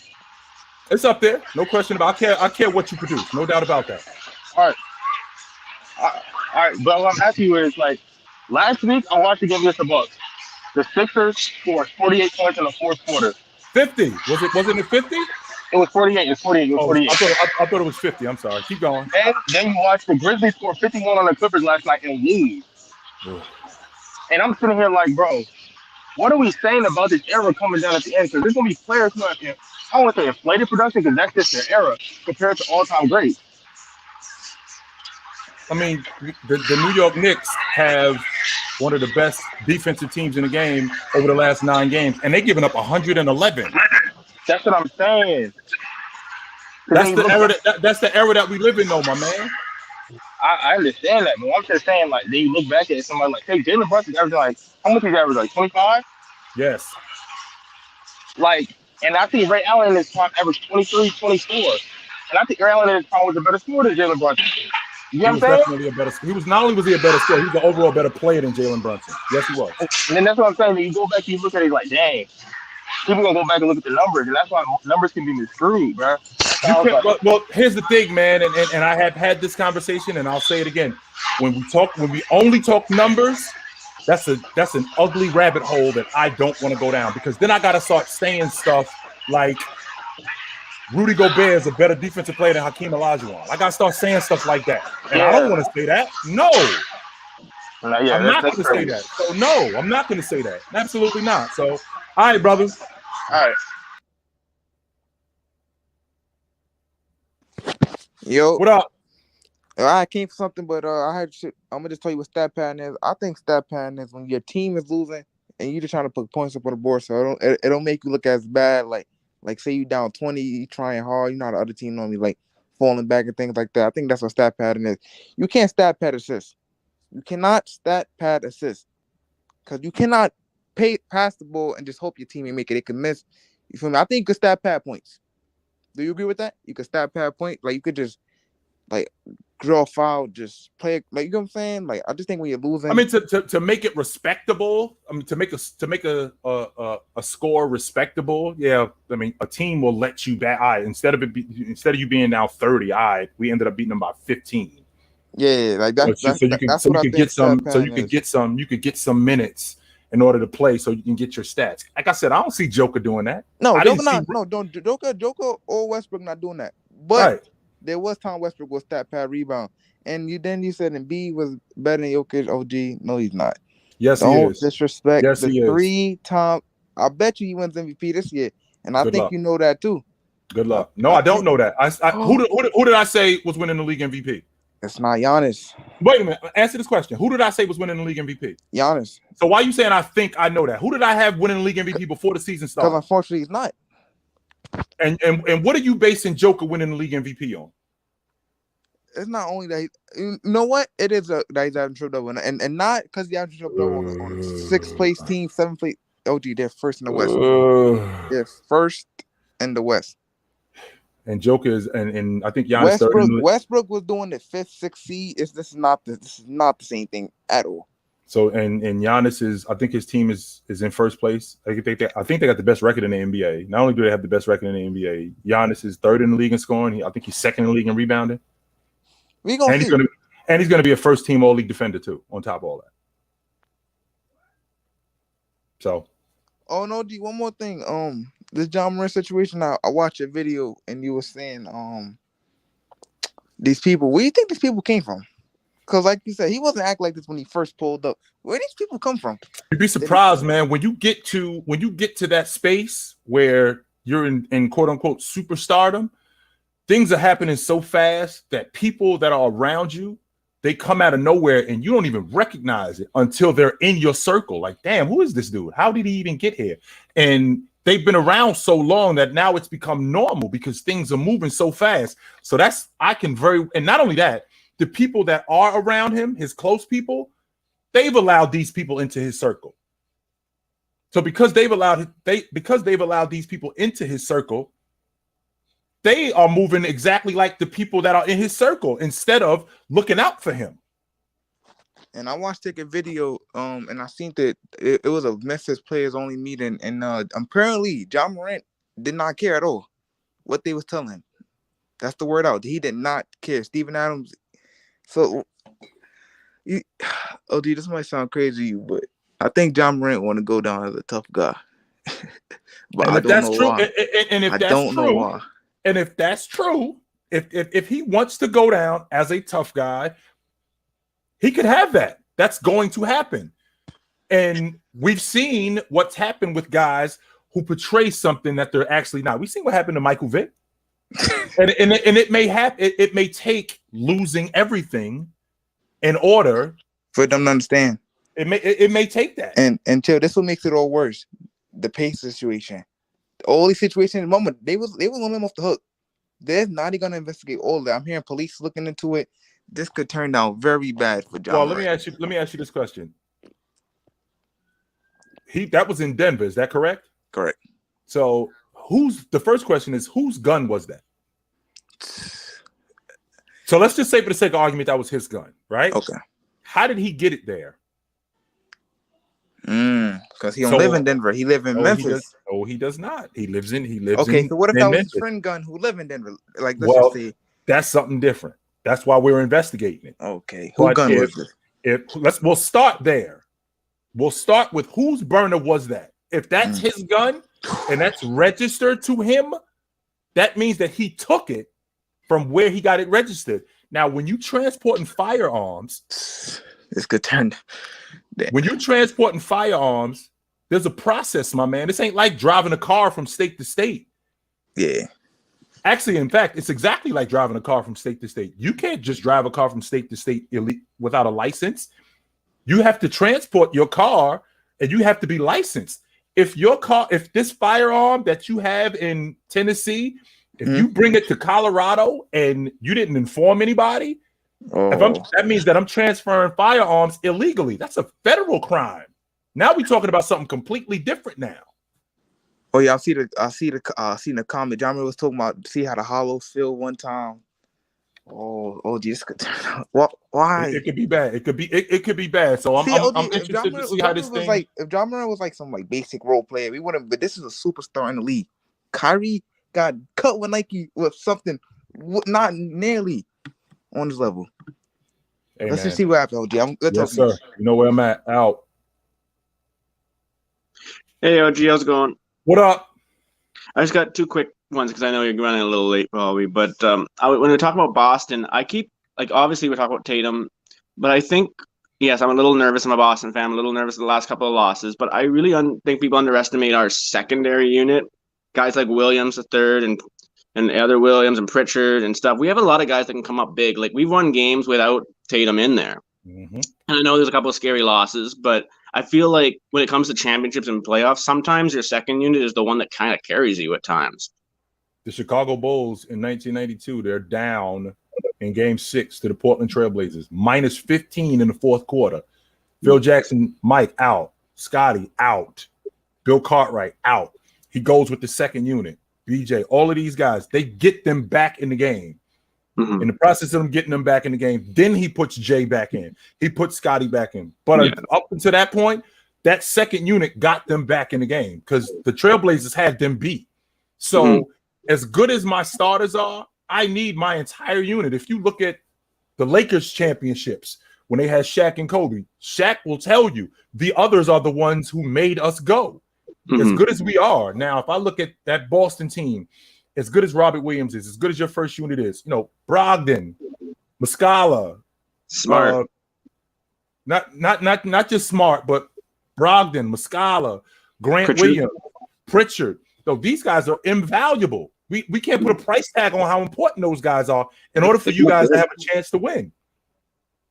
It's up there, no question about. I care what you produce, no doubt about that. All right. But what I'm asking you is like, last week I watched the game against the Bucks. The Sixers scored 48 points in the fourth quarter. 50? Wasn't it 50? It was 48. It's 48. It was 48. I thought it was 50. I'm sorry. Keep going. And then you watch the Grizzlies score 51 on the Clippers last night and lose. And I'm sitting here like, bro, what are we saying about this era coming down at the end? Because there's going to be players who have, I don't want to say inflated production because that's just their era compared to all-time greats. I mean, the New York Knicks have one of the best defensive teams in the game over the last 9 games, and they've given up 111. That's what I'm saying. That's the era that we live in, though, my man. I understand that, but I'm just saying, like, then you look back at somebody like, hey, Jalen Brunson averaging, like, how much did he average, like, 25? Yes. Like, and I think Ray Allen in his prime averaged 23, 24. And I think Ray Allen in his prime was a better scorer than Jalen Brunson. You know what I'm saying? He was not only was he a better scorer, he was an overall better player than Jalen Brunson. Yes, he was. And then that's what I'm saying. When you go back and you look at it like, dang, people gonna go back and look at the numbers, and that's why numbers can be misconstrued, bro. Well, here's the thing, man, and I have had this conversation, and I'll say it again. When we only talk numbers, that's an ugly rabbit hole that I don't want to go down, because then I gotta start saying stuff like Rudy Gobert is a better defensive player than Hakeem Olajuwon. I gotta start saying stuff like that, and I don't want to say that. No. I'm not going to say that. So no, I'm not going to say that. Absolutely not. So, all right, brothers. All right. Yo, What up? I came for something, but I'm gonna just tell you what stat pattern is. I think stat pattern is when your team is losing and you're just trying to put points up on the board, so it don't make you look as bad. Like say you down 20, you trying hard, you know how the other team normally like falling back and things like that. I think that's what stat pattern is. You can't stat pad assists. You cannot stat pad assists because you cannot pass the ball and just hope your teammate make it. It can miss. You feel me? I think you could stat pad points. Do you agree with that? You could stat pad point. Like you could just like draw a foul, just play it, like, you know what I'm saying? Like I just think when you're losing, I mean, to make it respectable, I mean, to make a score respectable, yeah. I mean, a team will let you bat. Instead of you being now 30, we ended up beating them by 15. Yeah, like that's so you can that's so what you I can think. get some Stat so pattern you could get some minutes in order to play so you can get your stats. Like I said, I don't see Joker doing that. No, I didn't Joker see not. No, don't Joker or Westbrook not doing that. But right. there was time Westbrook was stat pad rebound, and you said Embiid was better than Jokic. OG, no, he's not. Yes, he Don't is. disrespect Yes, the he is. 3-time. I bet you he wins MVP this year, and I Good think luck. you know that too. Good luck. No, I don't know that. Who did I say was winning the league MVP? It's not Giannis. Wait a minute. Answer this question. Who did I say was winning the league MVP? Giannis. So why are you saying I think I know that? Who did I have winning the league MVP before the season Because started? unfortunately he's not. And what are you basing Joker winning the league MVP on? It's not only that. You know what? It is that he's having triple double, and not because he having triple double on a 6th place team, 7th place. OG, they're first in the West. They're first in the West. And Joker is, and I think Giannis Westbrook was doing the 5th, 6th seed. This is not the same thing at all. So and Giannis is, I think his team is in first place. I think they got the best record in the NBA. Not only do they have the best record in the NBA, Giannis is 3rd in the league in scoring. I think he's 2nd in the league in rebounding. He's gonna be a first team all league defender too. On top of all that. So. Oh no, D. One more thing. This John Morant situation. I watched a video and you were saying these people. Where do you think these people came from? Because like you said, he wasn't acting like this when he first pulled up. Where these people come from? You'd be surprised, man, when you get to that space where you're in quote unquote superstardom. Things are happening so fast that people that are around you, they come out of nowhere and you don't even recognize it until they're in your circle. Like, damn, who is this dude? How did he even get here? And they've been around so long that now it's become normal because things are moving so fast. So and not only that, the people that are around him, his close people, they've allowed these people into his circle. So because they've allowed these people into his circle, they are moving exactly like the people that are in his circle instead of looking out for him. And I watched a video, and I seen that it was a Memphis players only meeting, and apparently John Morant did not care at all what they was telling him. That's the word out. He did not care. Steven Adams. So, this might sound crazy to you, but I think John Morant want to go down as a tough guy. But I don't know why. And if that's true. And if that's true, if he wants to go down as a tough guy, he could have that. That's going to happen. And we've seen what's happened with guys who portray something that they're actually not. We've seen what happened to Michael Vick. and it may happen. It may take losing everything in order for them to understand. It may take that. And until this what makes it all worse. The pace situation. All these situations in the moment, they was gonna let him off the hook. They're not even gonna investigate all of that. I'm hearing police looking into it. This could turn out very bad for John. Well, let me ask you this question. That was in Denver, is that correct? Correct. So the first question is whose gun was that? So let's just say for the sake of argument that was his gun, right? Okay. How did he get it there? Because he don't live in Denver. He live in Memphis. He does not. He lives in so what if that was his friend gun who live in Denver? Like, let's just say that's something different. That's why we're investigating it. Okay. Who gun was it? We'll start there. We'll start with whose burner was that? If that's his gun and that's registered to him, that means that he took it from where he got it registered. Now, when you transporting firearms, this could turn. When you're transporting firearms, there's a process, my man. This ain't like driving a car from state to state. Yeah. Actually, in fact, it's exactly like driving a car from state to state. You can't just drive a car from state to state without a license. You have to transport your car and you have to be licensed. If this firearm that you have in Tennessee, if you bring it to Colorado and you didn't inform anybody, that means that I'm transferring firearms illegally. That's a federal crime. Now we're talking about something completely different now. Oh yeah, I seen the comment. John was talking about see how the hollows feel one time. Oh, this could turn out. Why? It could be bad. It could be bad. So I'm interested to see how this thing. If John Morant was like some like basic role player, we wouldn't. But this is a superstar in the league. Kyrie got cut with Nike with something not nearly on his level. Hey, Let's man. just see what happens, OG. I'm good. Yes, sir. You know where I'm at. Out. Hey, OG, how's it going? What up? I just got two quick ones because I know you're running a little late, probably. But when we talk about Boston, I keep obviously we're talking about Tatum, but I think yes, I'm a little nervous. I'm a Boston fan. I'm a little nervous of the last couple of losses, but I really think people underestimate our secondary unit. Guys like Williams the third and other Williams and Pritchard and stuff. We have a lot of guys that can come up big. Like we've won games without Tatum in there. Mm-hmm. And I know there's a couple of scary losses, but I feel like when it comes to championships and playoffs, sometimes your second unit is the one that kind of carries you at times. The Chicago Bulls in 1992, they're down in Game 6 to the Portland Trailblazers, minus 15 in the fourth quarter. Phil Jackson, Mike out, Scotty out, Bill Cartwright out. He goes with the second unit. BJ, all of these guys, they get them back in the game. Mm-hmm. In the process of them getting them back in the game, then he puts Jay back in. He puts Scotty back in. But up until that point, that second unit got them back in the game because the Trailblazers had them beat. So as good as my starters are, I need my entire unit. If you look at the Lakers championships, when they had Shaq and Kobe, Shaq will tell you the others are the ones who made us go. As good as we are. Now, if I look at that Boston team, as good as Robert Williams is, as good as your first unit is, Brogdon, Muscala, Smart, not just Smart, but Brogdon, Muscala, Grant Williams, Pritchard. So these guys are invaluable. We can't put a price tag on how important those guys are in order for you guys to have a chance to win.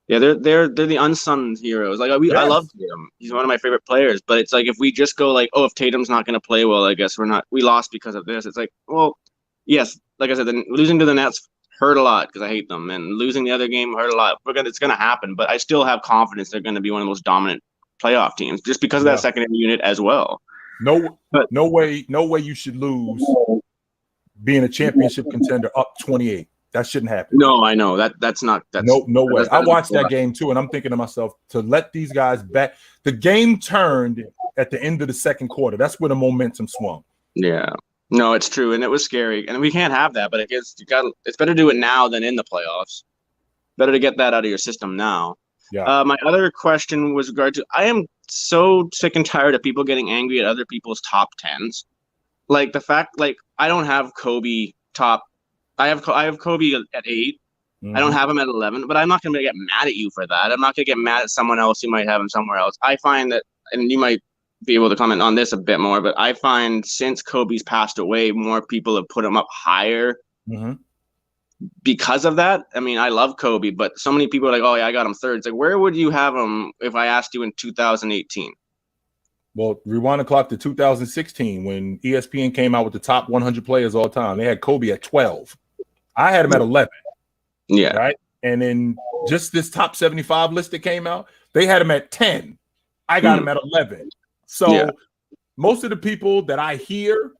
Yeah, they're the unsung heroes. Like I love Tatum. He's one of my favorite players. But it's like if we just go like, oh, if Tatum's not going to play well, I guess we lost because of this. It's like, well, yes, like I said, losing to the Nets hurt a lot because I hate them, and losing the other game hurt a lot. It's going to happen, but I still have confidence they're going to be one of the most dominant playoff teams just because of that secondary unit as well. No way you should lose being a championship contender up 28. That shouldn't happen. No, I know that's not. No way. I watched that game too, and I'm thinking to myself to let these guys back. The game turned at the end of the second quarter. That's where the momentum swung. Yeah, no, it's true, and it was scary, and we can't have that. But it's better to do it now than in the playoffs. Better to get that out of your system now. Yeah. My other question was regard to I am so sick and tired of people getting angry at other people's top tens. Like the fact, like I don't have Kobe top. I have Kobe at 8. I don't have him at 11, but I'm not going to get mad at you for that. I'm not going to get mad at someone else who might have him somewhere else. I find that, and you might be able to comment on this a bit more, but I find since Kobe's passed away, more people have put him up higher because of that. I mean, I love Kobe, but so many people are like, oh, yeah, I got him third. It's like, where would you have him if I asked you in 2018? Well, rewind the clock to 2016 when ESPN came out with the top 100 players all time. They had Kobe at 12. I had him at 11. Yeah. Right. And then just this top 75 list that came out, they had him at 10. I got him at 11. So most of the people that I hear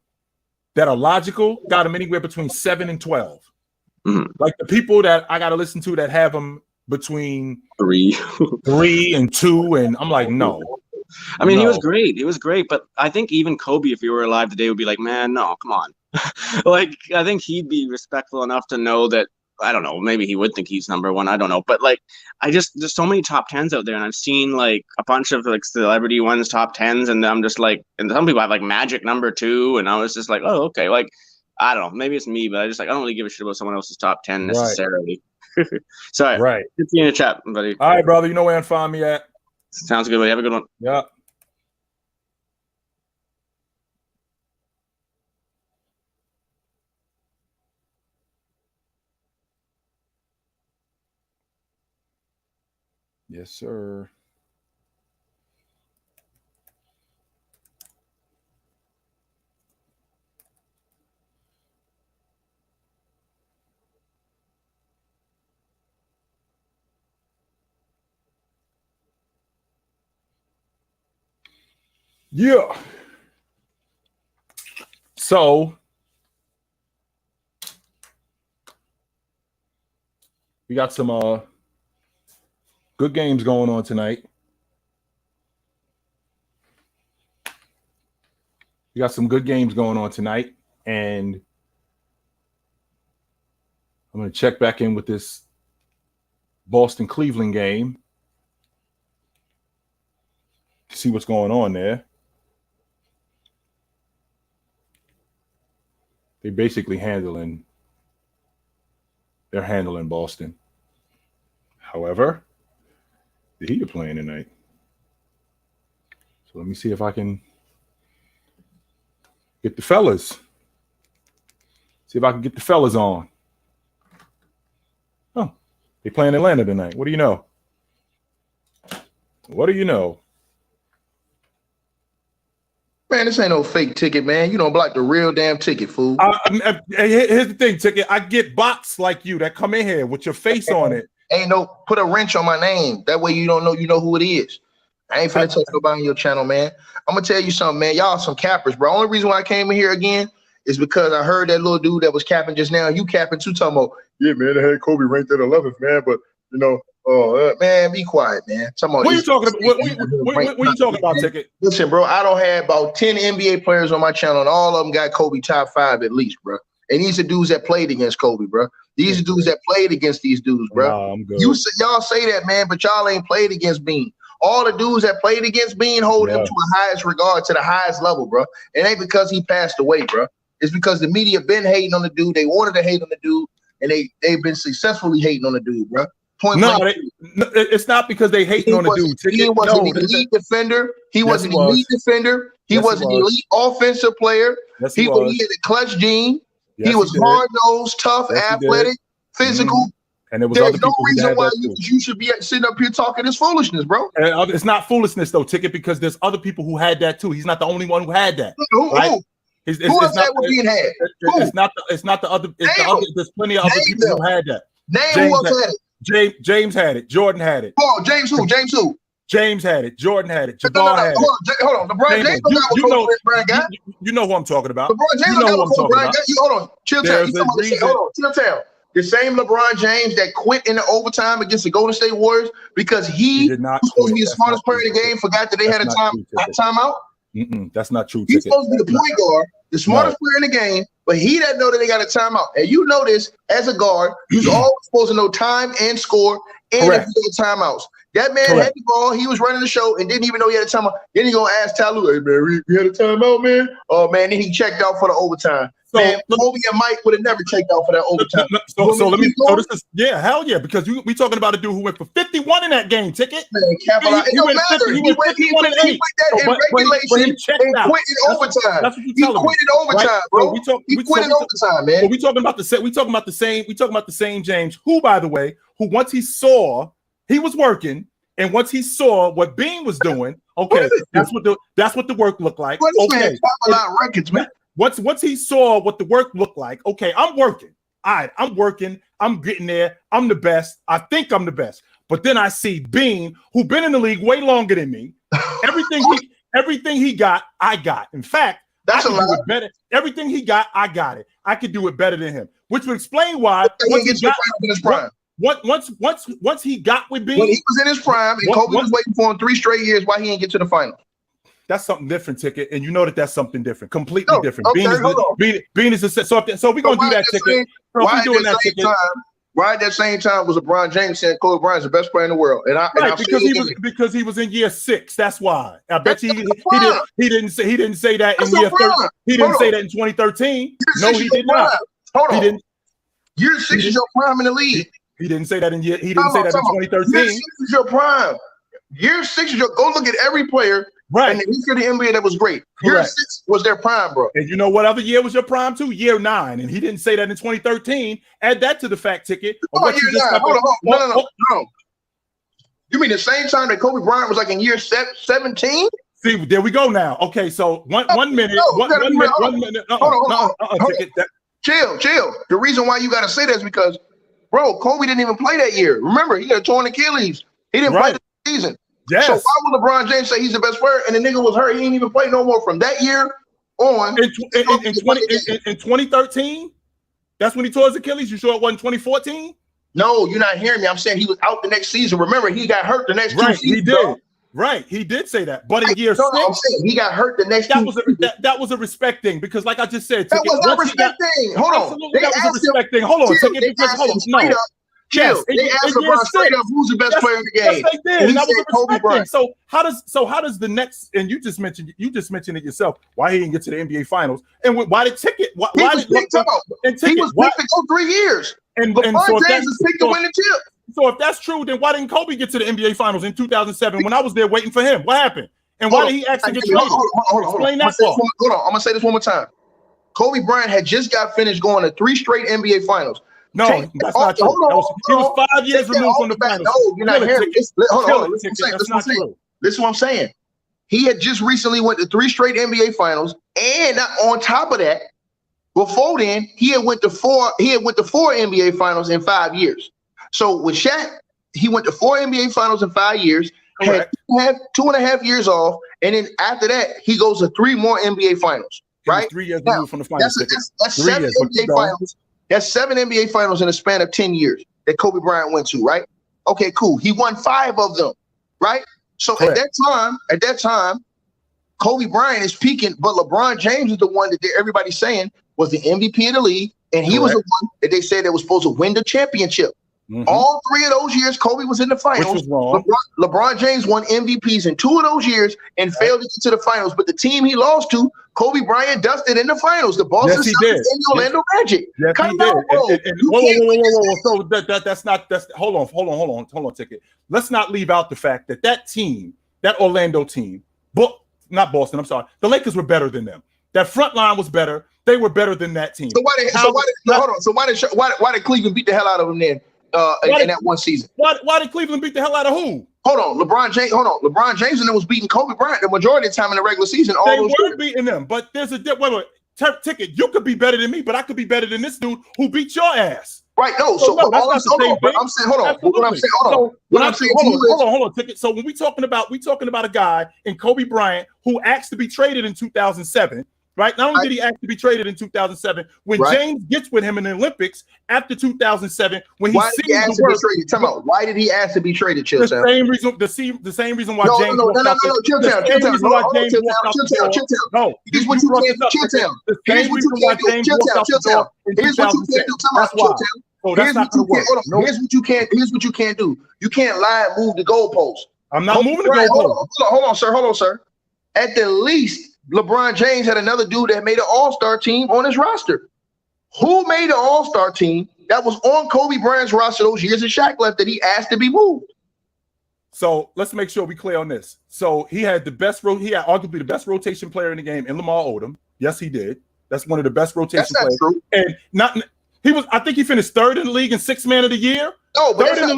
that are logical got him anywhere between 7 and 12. Like the people that I got to listen to that have him between 3 and 2. And I'm like, no. I mean, he was great. He was great. But I think even Kobe, if he were alive today, would be like, man, no, come on. Like, I think he'd be respectful enough to know that, I don't know, maybe he would think he's number one. I don't know. But like, there's so many top 10s out there. And I've seen like a bunch of like celebrity ones, top 10s. And I'm just like, and some people have like Magic number 2. And I was just like, oh, okay. Like, I don't know. Maybe it's me, but I just like, I don't really give a shit about someone else's top 10 necessarily. Right. Sorry. Right. Get you in the chat, buddy. All right, brother. You know where to find me at. Sounds good, buddy. Have a good one. Yeah. Yes, sir. Yeah. So we got some good games going on tonight. We got some good games going on tonight, and I'm going to check back in with this Boston-Cleveland game. See what's going on there. They're handling Boston. However, the Heat are playing tonight. So let me see if I can get the fellas. See if I can get the fellas on. Oh, they playing Atlanta tonight. What do you know? What do you know? Man, this ain't no fake ticket, man. You don't block the real damn ticket, fool. Here's the thing, ticket. I get bots like you that come in here with your face on it. Ain't no put a wrench on my name. That way you don't know you know who it is. I ain't finna touch nobody on your channel, man. I'm gonna tell you something, man. Y'all some cappers, bro. Only reason why I came in here again is because I heard that little dude that was capping just now. You capping too, talking about, yeah, man, I had Kobe ranked at 11th, man. But you know, man, be quiet, man. What are you talking about? What are you talking about, ticket? Listen, bro, I don't have about 10 NBA players on my channel, and all of them got Kobe top 5 at least, bro. And these are dudes that played against Kobe, bro. These are dudes that played against these dudes, bro. Nah, I'm good. Y'all say that, man, but y'all ain't played against Bean. All the dudes that played against Bean hold him to the highest regard, to the highest level, bro. It ain't because he passed away, bro. It's because the media been hating on the dude. They wanted to hate on the dude, and they've been successfully hating on the dude, bro. It's not because they hating on the dude. He was an elite defender. He was an elite defender. He was an elite offensive player. He had a clutch gene. He was hard-nosed, tough, athletic, physical. And there was There's no reason why you should be sitting up here talking this foolishness, bro. And it's not foolishness, though, ticket, because there's other people who had that too. He's not the only one who had that. Who else that was being had? It's not the other. There's plenty of other people who had that. Name who else had it. James had it. Jordan had it. Oh, James who? James who? James had it. Jordan had it. Jabbar had it. Hold on. LeBron James you know who I'm talking about. LeBron James hold on. Chill town. The same LeBron James that quit in the overtime against the Golden State Warriors because he was supposed to be the smartest player in the game, forgot that they had a timeout. That's not true. He's supposed to be the point guard, the smartest player in the game, but he doesn't know that they got a timeout. And you know this as a guard, you're always supposed to know time and score and if you get timeouts. That man had the ball, he was running the show and didn't even know he had a timeout. Then he gonna ask Tyloo, hey man, we had a timeout, man. Oh man, then he checked out for the overtime. So man, Kobe and Mike would have never checked out for that overtime. Hell yeah, because we talking about a dude who went for 51 in that game, ticket. Man, he went 51 and 8. He quit in overtime. He quit in overtime, bro. He quit in overtime, man. But we talking about the same James, who, by the way, who once he saw he was working, and once he saw what Bean was doing, okay, that's what the work looked like. Okay, records, man. Once he saw what the work looked like, okay, I'm working. All right, I'm working. I'm getting there. I'm the best. I think I'm the best. But then I see Bean, who been in the league way longer than me. Everything he got, I got. In fact, that's a lot better. Everything he got, I got it. I could do it better than him, which would explain why once he got with Bean, when he was in his prime, and Kobe was waiting for him 3 straight years, why he didn't get to the final? That's something different, ticket, and you know that's something different, completely different. Okay, Bean is so we're gonna do that, ticket. Why at that same time was LeBron James saying Kobe Bryant's the best player in the world? Because he was in year 6. That's why. I bet you he didn't say that in year 13. He didn't say that in 2013. No, he did not. Hold on. Year 6 is your prime in the league. He didn't say that in 2013. Year 6 is your prime. Year 6 is your. Go look at every player. Right. And the history of the NBA that was great. Year 6 was their prime, bro. And you know what other year was your prime too? Year 9. And he didn't say that in 2013. Add that to the fact, ticket. Hold on. No. You mean the same time that Kobe Bryant was like in year 17? See, there we go now. Okay, so one minute. Hold on. Chill. The reason why you got to say that is because, bro, Kobe didn't even play that year. Remember, he had a torn Achilles. He didn't play the season. Yes. So why would LeBron James say he's the best player and the nigga was hurt? He didn't even play no more from that year on. In 2013, that's when he tore his Achilles. You sure it wasn't 2014? No, you're not hearing me. I'm saying he was out the next season. Remember, he got hurt the next 2 seasons. He did. Bro. Right, he did say that. But in year 6, I'm saying he got hurt the next 2 seasons. That was a respect thing because, like I just said, that was not a respect thing. Hold on. Absolutely, that was a respect thing. Hold on. Chill. They asked LeBron straight up, who's the best player in the game? Yes, they did. And that was a Kobe respect thing. Bryant. So how does the next? And you just mentioned it yourself. Why he didn't get to the NBA Finals? And why did Ticket? Why He was did picked to go 3 years. And LeBron so James was picked to win the chip. So if that's true, then why didn't Kobe get to the NBA Finals in 2007 when I was there waiting for him? What happened? And why did he actually get traded? Explain that part. Hold on. I'm gonna say this one more time. Kobe Bryant had just got finished going to 3 straight NBA Finals. No, that's not true. He was 5 years removed from the finals. No, you're not hearing me. Hold on. Listen That's not true. This is what I'm saying. He had just recently went to 3 straight NBA Finals, and on top of that, before then, he went to 4 NBA Finals in 5 years. So with Shaq, he went to 4 NBA Finals in 5 years. Correct. Had 2.5 years off, and then after that, he goes to 3 more NBA Finals. Right? 3 years removed from the finals. That's 7 NBA Finals. That's 7 NBA Finals in a span of 10 years that Kobe Bryant went to, right? Okay, cool. He won 5 of them, right? So Correct. at that time, Kobe Bryant is peaking, but LeBron James is the one that everybody's saying was the MVP of the league, and he was the one that they said that was supposed to win the championship. Mm-hmm. All 3 of those years, Kobe was in the finals. Which was wrong. LeBron James won MVPs in 2 of those years and failed to get to the finals. But the team he lost to, Kobe Bryant dusted in the finals. The Boston Celtics and the Orlando Magic. Yes, he did. Whoa. So that's not. Hold on, Ticket. Let's not leave out the fact that team, that Orlando team, not Boston. I'm sorry. The Lakers were better than them. That front line was better. They were better than that team. So why did Cleveland beat the hell out of them then? In that one season. Why did Cleveland beat the hell out of who? Hold on, LeBron James and them was beating Kobe Bryant the majority of the time in the regular season. They were beating them, but there's a wait. Ticket, you could be better than me, but I could be better than this dude who beat your ass. Right? No. So I'm saying, hold on, Ticket. So when we talking about a guy in Kobe Bryant who asked to be traded in 2007. Right? Not only did he ask to be traded in 2007, when James gets with him in the Olympics after 2007, when he sees the work. Tell me, why did he ask to be traded, Chill? The same reason why James walked out. Chill. Here's what you can't do, Chill. Here's what you can't do, Chill. Here's what you can't do. Here's what you can't do. You can't lie and move the goalposts. I'm not moving the goalposts. Hold on, sir. At the least, LeBron James had another dude that made an all-star team on his roster. Who made an all-star team that was on Kobe Bryant's roster those years that Shaq left that he asked to be moved? So let's make sure we clear on this. So he had arguably the best rotation player in the game in Lamar Odom. Yes, he did. That's one of the best rotation players. True. And I think he finished 3rd in the league and 6th man of the year. No, but that's not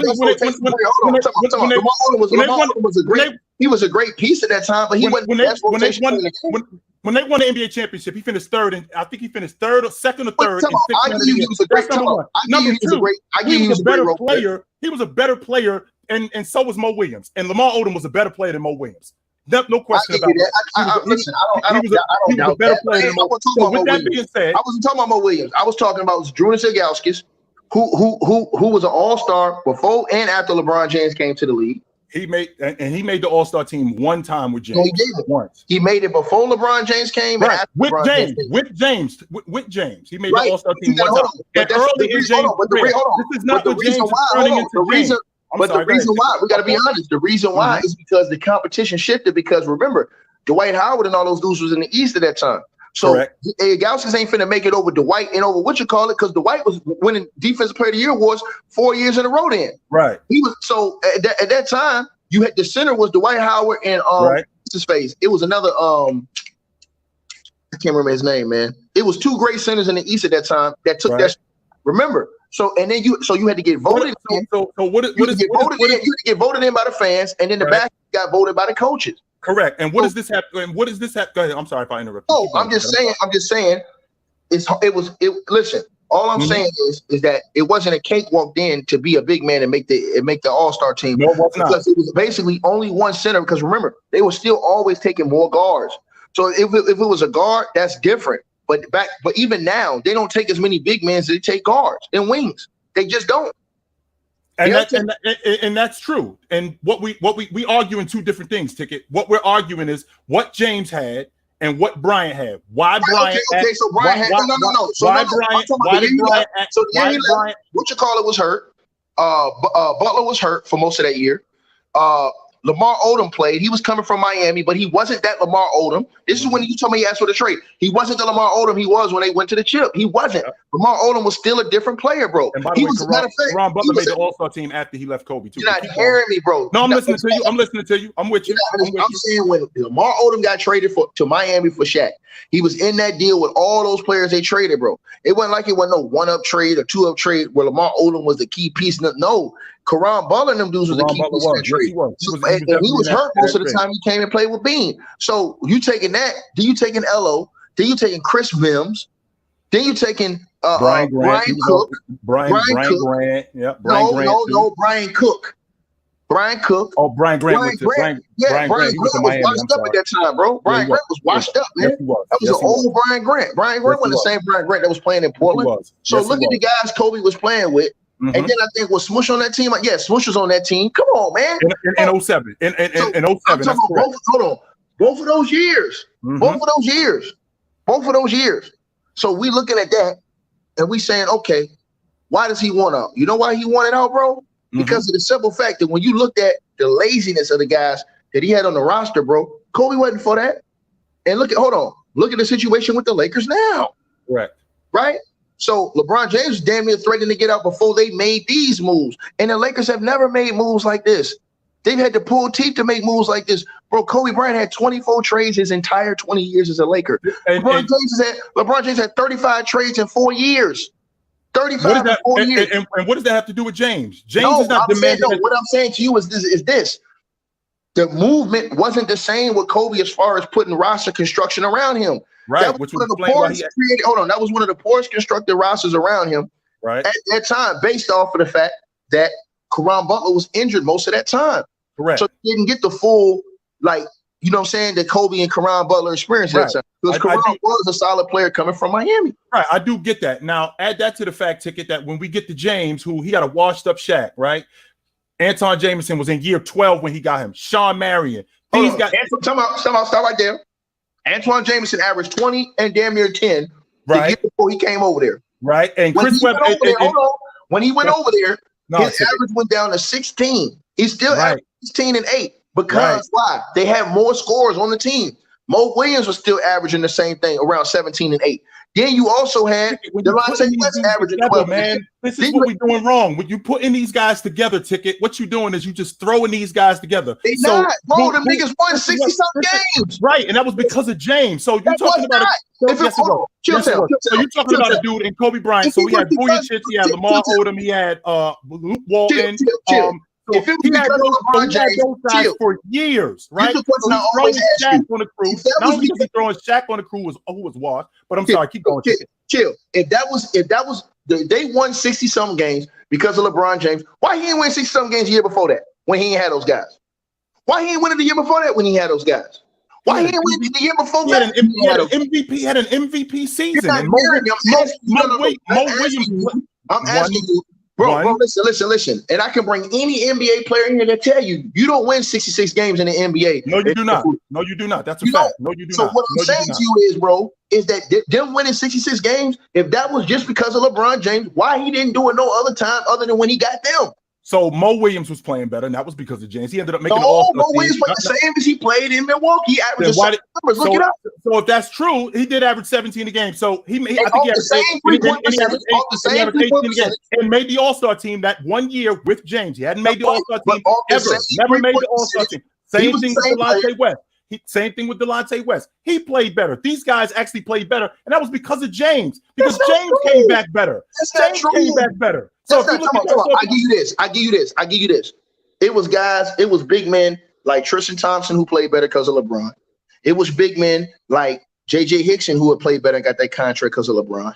he was a great piece at that time, but he wasn't when they won the NBA championship, he finished 3rd, and I think he finished 3rd or 2nd or 3rd. He was a great player. He was a better player, and so was Mo Williams. And Lamar Odom was a better player than Mo Williams. No question about it. He was a better player than Mo Williams. So with that being said, I wasn't talking about Mo Williams. I was talking about Zydrunas Ilgauskas, who was an all-star before and after LeBron James came to the league. He made the All-Star team one time with James. No, he did it once. He made it before LeBron James came. Right. With James. He made the All-Star team one time. But the reason why we got to be honest. The reason why is because the competition shifted. Because remember, Dwight Howard and all those dudes was in the East at that time. So Ilgauskas ain't finna make it over Dwight and over because Dwight was winning Defensive Player of the Year awards 4 years in a row. Then he was at that time. You had the center was Dwight Howard and what's his face. It was another I can't remember his name, man. It was 2 great centers in the East at that time that took that. Remember. So and then you had to get voted in. You had to get voted in by the fans, and then the back got voted by the coaches. Correct. And what does this happen? And what does this happen? Go ahead. I'm sorry if I interrupted. No, I'm just saying. Listen. All I'm saying is that it wasn't a cakewalk then to be a big man and make the All-Star team. No, because it was basically only one center. Because remember, they were still always taking more guards. So if it was a guard, that's different. But even now, they don't take as many big men as they take guards and wings. They just don't. And that's true. And what we argue in 2 different things, Ticket. What we're arguing is what James had and what Bryant had. Why Bryant? Okay. So Bryant had no. So why Bryant? Why did Bryant? So what you call it was hurt. Butler was hurt for most of that year. Lamar Odom played. He was coming from Miami, but he wasn't that Lamar Odom. This is when you told me he asked for the trade. He wasn't the Lamar Odom he was when they went to the chip. He wasn't. Lamar Odom was still a different player, bro. And by the way, Karan Butler made the All-Star team after he left Kobe, too. You're not hearing me, bro. No, I'm listening to you. I'm listening to you. I'm with you. I'm saying when Lamar Odom got traded to Miami for Shaq, he was in that deal with all those players they traded, bro. It wasn't like it wasn't no one-up trade or two-up trade where Lamar Odom was the key piece. No, Karan Butler and them dudes was the key piece of that trade. He was hurt most of the time he came and played with Bean. So you taking that, then you taking LO, then you taking Chris Mims, then you taking Brian Cook. Brian Grant. Yeah, Brian Cook. Brian Cook. Oh, Brian Grant. Brian Grant was washed up at that time, bro. Brian Grant was washed up, man. That was an old Brian Grant. Brian Grant wasn't the same Brian Grant that was playing in Portland. So look at the guys Kobe was playing with. And then I think was Smush on that team? Yeah, Smush was on that team. Come on, man. In 07. In 07. Hold on. Both of those years. Both of those years. So we looking at that and we saying, okay, why does he want out? You know why he wanted out, bro? Because of the simple fact that when you looked at the laziness of the guys that he had on the roster, bro, Kobe wasn't for that. And look at the situation with the Lakers now. Correct. Right? So LeBron James was damn near threatening to get out before they made these moves. And the Lakers have never made moves like this. They've had to pull teeth to make moves like this. Bro, Kobe Bryant had 24 trades his entire 20 years as a Laker. LeBron James had 35 trades in 4 years. 35 in 4 years. And what does that have to do with James? James is not demanding. What I'm saying to you is this. The movement wasn't the same with Kobe as far as putting roster construction around him. Right, that was that was one of the poorest constructed rosters around him. Right. At that time, based off of the fact that Karan Butler was injured most of that time. Correct. So he didn't get the full, like, you know what I'm saying, that Kobe and Karan Butler experienced that time. Because Karan was a solid player coming from Miami. Right, I do get that. Now, add that to the fact ticket that when we get to James, who he got a washed-up Shaq, right? Anton Jameson was in year 12 when he got him. Sean Marion. Stop right there. Antoine Jameson averaged 20 and damn near 10 the year before he came over there. Right. And Chris Webber. When he went over there, his average went down to 16. He still averaged 16 and 8 because why? They had more scorers on the team. Mo Williams was still averaging the same thing, around 17 and 8. Then you also had Delonte West averaging 12. Man, this is what we're doing wrong. When you putting these guys together, Ticket, what you doing is you just throwing these guys together. They not, bro. Them niggas won 60-something games. Right, and that was because of James. So you're talking about you're talking about a dude in Kobe Bryant. So we had Vujicic, he had Lamar Odom, he had Luke Walton. If it was because of LeBron James, for years, right? So throwing Shaq on the crew. Not only was he throwing Shaq on the crew who was washed, but I'm sorry, keep going. Chill. If that was they won 60-something games because of LeBron James. Why he didn't win 60-something games the year before that when he ain't had those guys? Why he didn't win it the year before that when he had those guys? Why he didn't win it the year before that? He had an MVP season. I'm asking you. Bro, listen. And I can bring any NBA player in here to tell you don't win 66 games in the NBA. No, you do not. No, you do not. That's a fact. No, you do not. So what I'm saying to you is, bro, is that them winning 66 games, if that was just because of LeBron James, why he didn't do it no other time other than when he got them? So Mo Williams was playing better, and that was because of James. He ended up making all. Mo Williams played the same as he played in Milwaukee. He averaged numbers. Look it up. So if that's true, he did average 17 a game. So he made and made the All-Star team that 1 year with James. He hadn't made the All-Star team ever. Never made the All-Star team. Same thing with Delonte West. Same thing with Delonte West. He played better. These guys actually played better, and that was because of James. Because James came back better. James came back better. So I give you this. It was guys, it was big men like Tristan Thompson who played better because of LeBron. It was big men like J.J. Hickson who had played better and got that contract because of LeBron.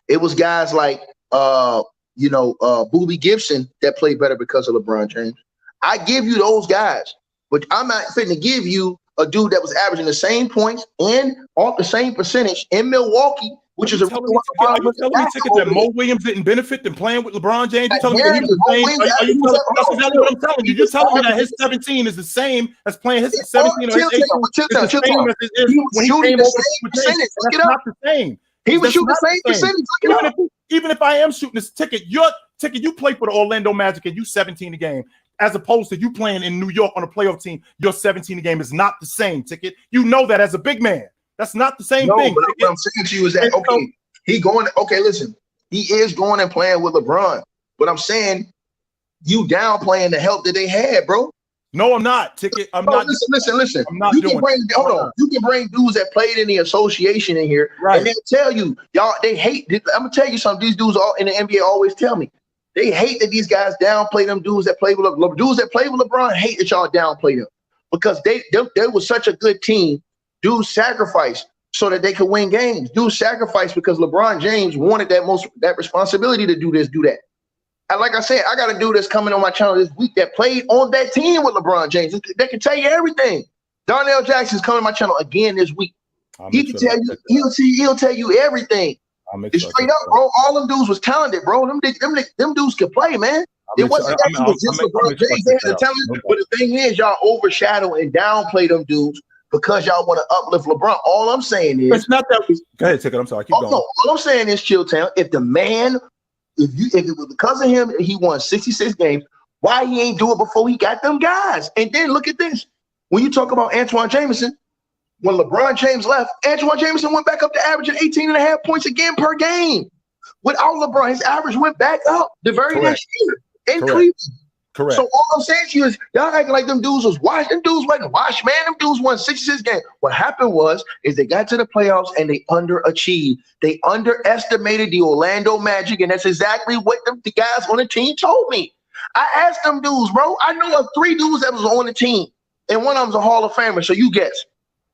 It was guys like Boobie Gibson that played better because of LeBron James. I give you those guys, but I'm not fitting to give you a dude that was averaging the same points and off the same percentage in Milwaukee, which is a telling me that Mo Williams didn't benefit than playing with LeBron James. You're telling me that he was the same. That's exactly what I'm telling you. You're telling me that his 17 is the same as playing his 17 or his 18 is the same as it is when he came over with James. That's not the same. He was shooting the same percentage. Even if I am shooting this ticket, Ticket, you play for the Orlando Magic and you 17 a game, as opposed to you playing in New York on a playoff team. Your 17 a game is not the same, Ticket. You know that as a big man. That's not the same thing. But what I'm saying to you is that, okay, listen, he is going and playing with LeBron. But I'm saying you downplaying the help that they had, bro. No, I'm not. Ticket. I'm not. Listen. I'm not you doing can bring, hold on. You can bring dudes that played in the association in here, right? And they'll tell you, y'all, they hate. I'm gonna tell you something. These dudes all in the NBA always tell me they hate that these guys downplay them dudes that play with dudes that play with LeBron. Hate that y'all downplay them because they was such a good team. Dudes sacrificed so that they could win games. Dudes sacrificed because LeBron James wanted that responsibility to do this, do that. And like I said, I got a dude that's coming on my channel this week that played on that team with LeBron James. They can tell you everything. Darnell Jackson's coming on my channel again this week. He can tell you. He'll tell you everything. It's straight up, bro. All them dudes was talented, bro. Them dudes could play, man. It wasn't that was just LeBron James. They had the talent, but the thing is, y'all overshadow and downplay them dudes because y'all want to uplift LeBron. All I'm saying is, it's not that. Go ahead, Ticket. I'm sorry. Keep going. No, all I'm saying is, Chilltown. If the man. If it was because of him, he won 66 games. Why he ain't do it before he got them guys? And then look at this. When you talk about Antoine Jameson, when LeBron James left, Antoine Jameson went back up to averaging 18.5 points again per game. Without LeBron, his average went back up the very next year in Cleveland. Correct. So all I'm saying to you is y'all acting like them dudes was washed. Them dudes wasn't washed, man. Them dudes won 66 games. What happened is they got to the playoffs and they underachieved. They underestimated the Orlando Magic, and that's exactly what the guys on the team told me. I asked them dudes, bro. I know of 3 dudes that was on the team, and one of them's a Hall of Famer. So you guess.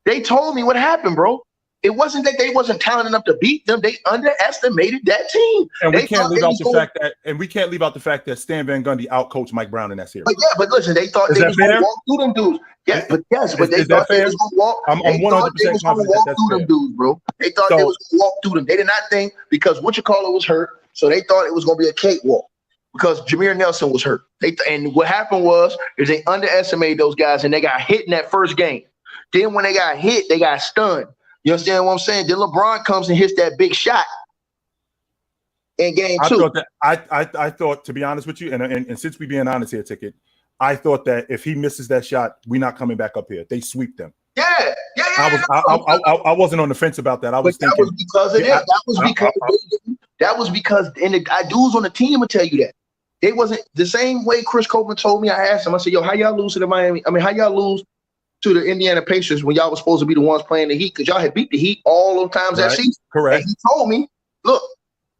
They told me what happened, bro. It wasn't that they wasn't talented enough to beat them. They underestimated that team. And we can't leave out the fact that Stan Van Gundy outcoached Mike Brown in that series. But listen, they thought they was going to walk through them dudes. Yes, but they thought they was going to walk. I'm 100% confident through them dudes, bro. They thought they was going to walk through them. They did not think because Whatchamacallit was hurt, so they thought it was going to be a cakewalk because Jameer Nelson was hurt. And what happened is they underestimated those guys and they got hit in that first game. Then when they got hit, they got stunned. You understand what I'm saying? Then LeBron comes and hits that big shot in game 2. I thought, to be honest with you, and since we being honest here, Ticket, I thought that if he misses that shot, we're not coming back up here. They sweep them. Yeah. I wasn't on the fence about that. I was thinking that was because of that. That was because dudes on the team will tell you that. They wasn't the same way Chris Copeland told me. I asked him, I said, yo, how y'all lose to the Miami? I mean, how y'all lose to the Indiana Pacers when y'all was supposed to be the ones playing the Heat because y'all had beat the Heat all those times that season. Correct. And he told me, look,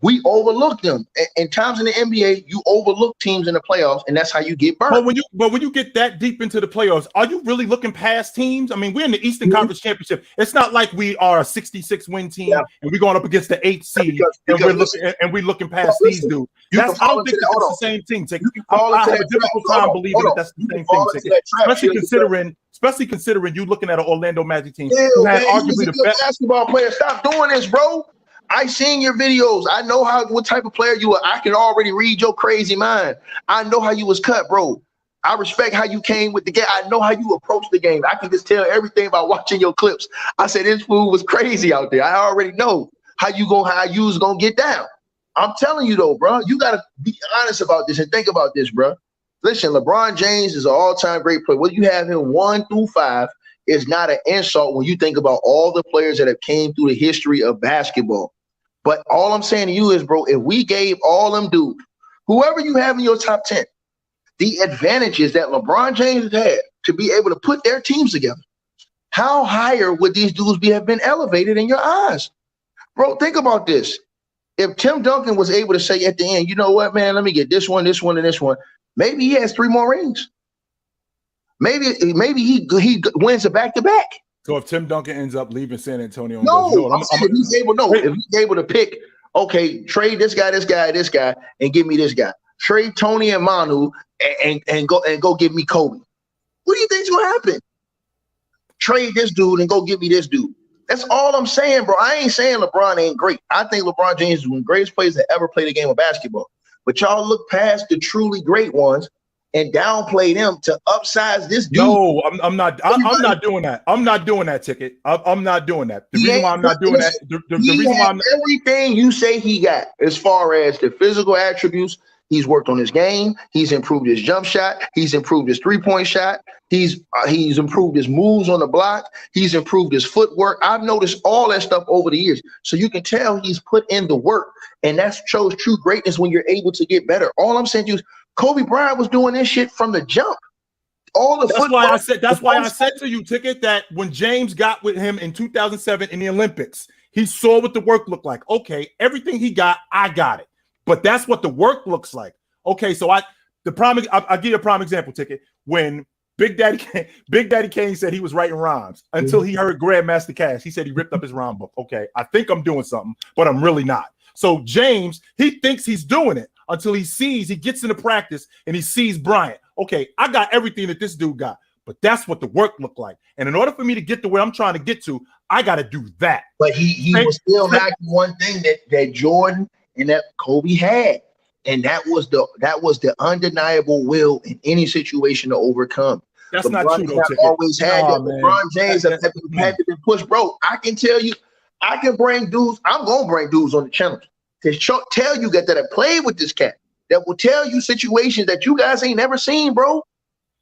we overlooked them. And times in the NBA, you overlook teams in the playoffs, and that's how you get burned. But when you get that deep into the playoffs, are you really looking past teams? I mean, we're in the Eastern Conference Championship. It's not like we are a 66-win team and we're going up against the 8th seed and we're looking past these dudes. I don't think that's the same thing. I have a difficult time believing that that's the same thing. Especially considering you looking at an Orlando Magic team who had arguably the best basketball player. Stop doing this, bro. I seen your videos. I know what type of player you are. I can already read your crazy mind. I know how you was cut, bro. I respect how you came with the game. I know how you approach the game. I can just tell everything by watching your clips. I said this fool was crazy out there. I already know how you was gonna get down. I'm telling you though, bro. You gotta be honest about this and think about this, bro. Listen, LeBron James is an all-time great player. Whether you have him 1 through 5 is not an insult when you think about all the players that have came through the history of basketball. But all I'm saying to you is, bro, if we gave all them dudes, whoever you have in your top 10, the advantages that LeBron James had to be able to put their teams together, how higher would these dudes have been elevated in your eyes? Bro, think about this. If Tim Duncan was able to say at the end, you know what, man, let me get this one, and this one, maybe he has 3 more rings. Maybe he wins a back-to-back. So if Tim Duncan ends up leaving San Antonio, if he's able to pick, okay, trade this guy, and give me this guy. Trade Tony and Manu and go give me Kobe. What do you think's gonna happen? Trade this dude and go give me this dude. That's all I'm saying, bro. I ain't saying LeBron ain't great. I think LeBron James is one of the greatest players that ever played a game of basketball. But y'all look past the truly great ones and downplay them to upsize this dude. No, I'm not doing that. I'm not doing that, Ticket. I'm not doing that. The reason why I'm not doing that, the reason why I'm everything you say he got as far as the physical attributes, He's worked on his game. He's improved his jump shot. He's improved his three-point shot. He's improved his moves on the block. He's improved his footwork. I've noticed all that stuff over the years. So you can tell he's put in the work, and that shows true greatness when you're able to get better. All I'm saying to you is Kobe Bryant was doing this shit from the jump. That's why I said to you, Ticket, that when James got with him in 2007 in the Olympics, he saw what the work looked like. Okay, everything he got, I got it. But that's what the work looks like. Okay, so I'll give you a prime example, Ticket. When Big Daddy Kane said he was writing rhymes until he heard Grandmaster Cash. He said he ripped up his rhyme book. Okay, I think I'm doing something, but I'm really not. So James, he thinks he's doing it until he gets into practice and he sees Bryant. Okay, I got everything that this dude got, but that's what the work looked like. And in order for me to get to where I'm trying to get to, I got to do that. But he was still lacking one thing that Jordan and that Kobe had, and that was the undeniable will in any situation to overcome. That's LeBron not true, though. Always had that. LeBron James had to be pushed, bro. I can tell you, I can bring dudes. I'm gonna bring dudes on the channel to tell you that I played with this cat. That will tell you situations that you guys ain't never seen, bro.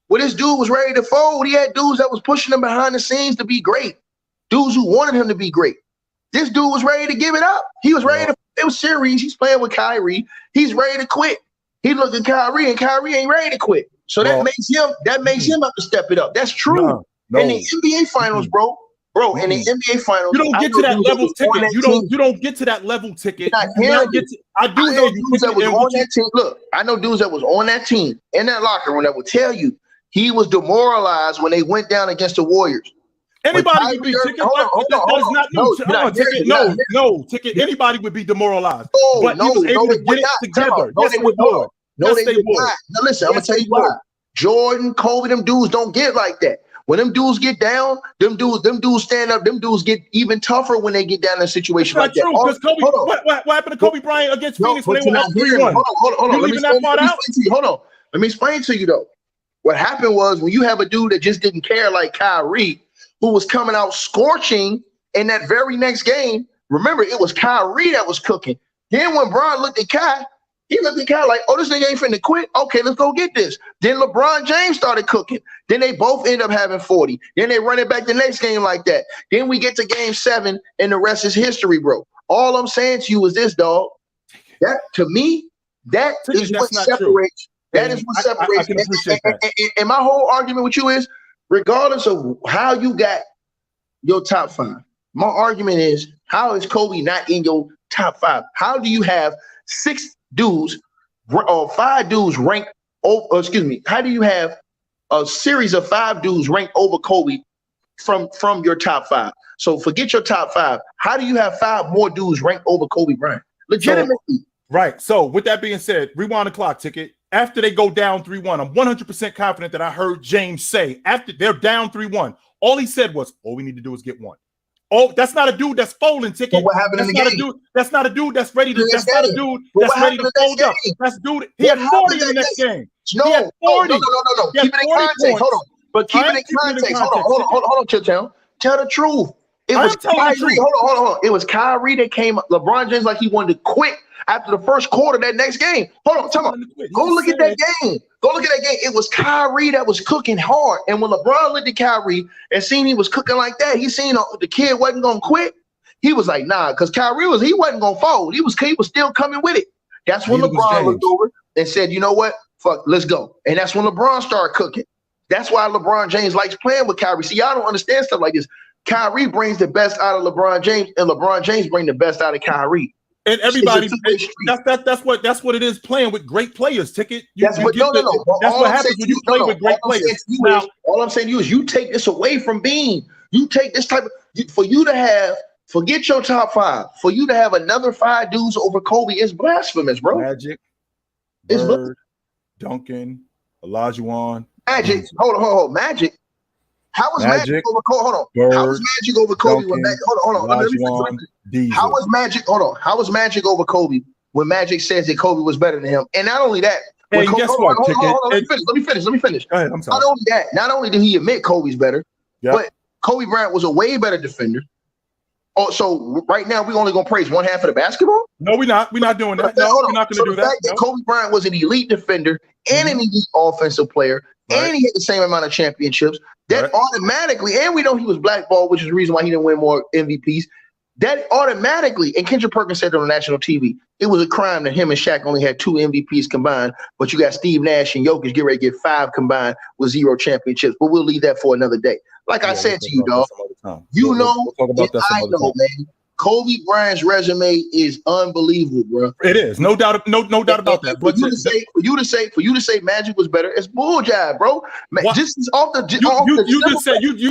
When this dude was ready to fold, he had dudes that was pushing him behind the scenes to be great. Dudes who wanted him to be great. This dude was ready to give it up. He was ready to. It was series. He's playing with Kyrie. He's ready to quit. He looked at Kyrie, and Kyrie ain't ready to quit. So that makes him have to step it up. That's true. In the NBA Finals, bro. In the NBA Finals, you don't get to that level, Ticket. You don't get to that level, Ticket. I do know dudes that was on that team. Look, I know dudes that was on that team in that locker room that will tell you he was demoralized when they went down against the Warriors. Anybody would be, Ticket. No, Ticket. Anybody would be demoralized. But he was able to get it together. No, they would not. No, they would not. Now listen, I'm gonna tell you why. Jordan, Kobe, them dudes don't get like that. When them dudes get down, them dudes stand up. Them dudes get even tougher when they get down in a situation like that. That's not true. What happened to Kobe Bryant against Phoenix when they were up 3-1? Hold on. Let me explain to you though. What happened was when you have a dude that just didn't care like Kyrie, who was coming out scorching in that very next game. Remember, it was Kyrie that was cooking. Then when Bron looked at Kai, he looked at Kai like, oh, this nigga ain't finna quit. Okay, let's go get this. Then LeBron James started cooking. Then they both end up having 40. Then they run it back the next game like that. Then we get to game 7, and the rest is history, bro. All I'm saying to you is this, dog. That, to me, that is what separates. That is what separates. I can appreciate that. And my whole argument with you is, regardless of how you got your top 5, my argument is, how is Kobe not in your top 5? How do you have 6 dudes or 5 dudes ranked over, how do you have a series of 5 dudes ranked over Kobe from your top 5? So forget your top 5. How do you have 5 more dudes ranked over Kobe Bryant? Legitimately. Right. So with that being said, rewind the clock, Ticket. After they go down 3-1, I'm 100% confident that I heard James say, after they're down 3-1, all he said was, all we need to do is get one. Oh, that's not a dude that's folding, Ticket. But what happened in the game? That's not a dude that's ready to. That's not a dude that's ready to fold up. That's dude. He had 40 in the next game. No. Keep it in context. Hold on. But keep it in context. Hold on, Chilltown. Tell the truth. It was Kyrie. Hold on. It was Kyrie that came. LeBron James like he wanted to quit after the first quarter of that next game. Hold on, go look at that game. It was Kyrie that was cooking hard. And when LeBron looked at Kyrie and seen he was cooking like that, he seen the kid wasn't gonna quit. He was like, nah, because Kyrie wasn't gonna fold. He was still coming with it. That's when LeBron looked over and said, you know what? Fuck, let's go. And that's when LeBron started cooking. That's why LeBron James likes playing with Kyrie. See, y'all don't understand stuff like this. Kyrie brings the best out of LeBron James, and LeBron James brings the best out of Kyrie. And everybody, that's what it is playing with great players, Ticket. That's what happens when you play with great players. Now, all I'm saying to you is you take this away from Bean. You take this type of, for you to have, forget your top 5, for you to have another 5 dudes over Kobe is blasphemous, bro. Magic, Bird, Duncan, Olajuwon. Magic, hold on. Magic. How was Magic over Kobe? Hold on. Bird, how was Magic over Kobe when Magic? Hold on. How was Magic? Hold on. How was Magic over Kobe when Magic says that Kobe was better than him? And not only that, hey, guess what? Let me finish. Go ahead. I'm sorry. Not only that, not only did he admit Kobe's better, but Kobe Bryant was a way better defender. Oh, so right now we're only gonna praise one half of the basketball? No, we're not. We're not doing that. No, we're not going to do that. The fact that Kobe Bryant was an elite defender and an elite offensive player, and he had the same amount of championships, that automatically, and we know he was blackballed, which is the reason why he didn't win more MVPs. That automatically, and Kendrick Perkins said on national TV, it was a crime that him and Shaq only had 2 MVPs combined, but you got Steve Nash and Jokic get ready to get 5 combined with 0 championships. But we'll leave that for another day. Like I said to you, dog, you know, I know, man. Kobe Bryant's resume is unbelievable, bro. It is, no doubt, no doubt about that. But for you to say Magic was better, it's bull jive, bro. Just off the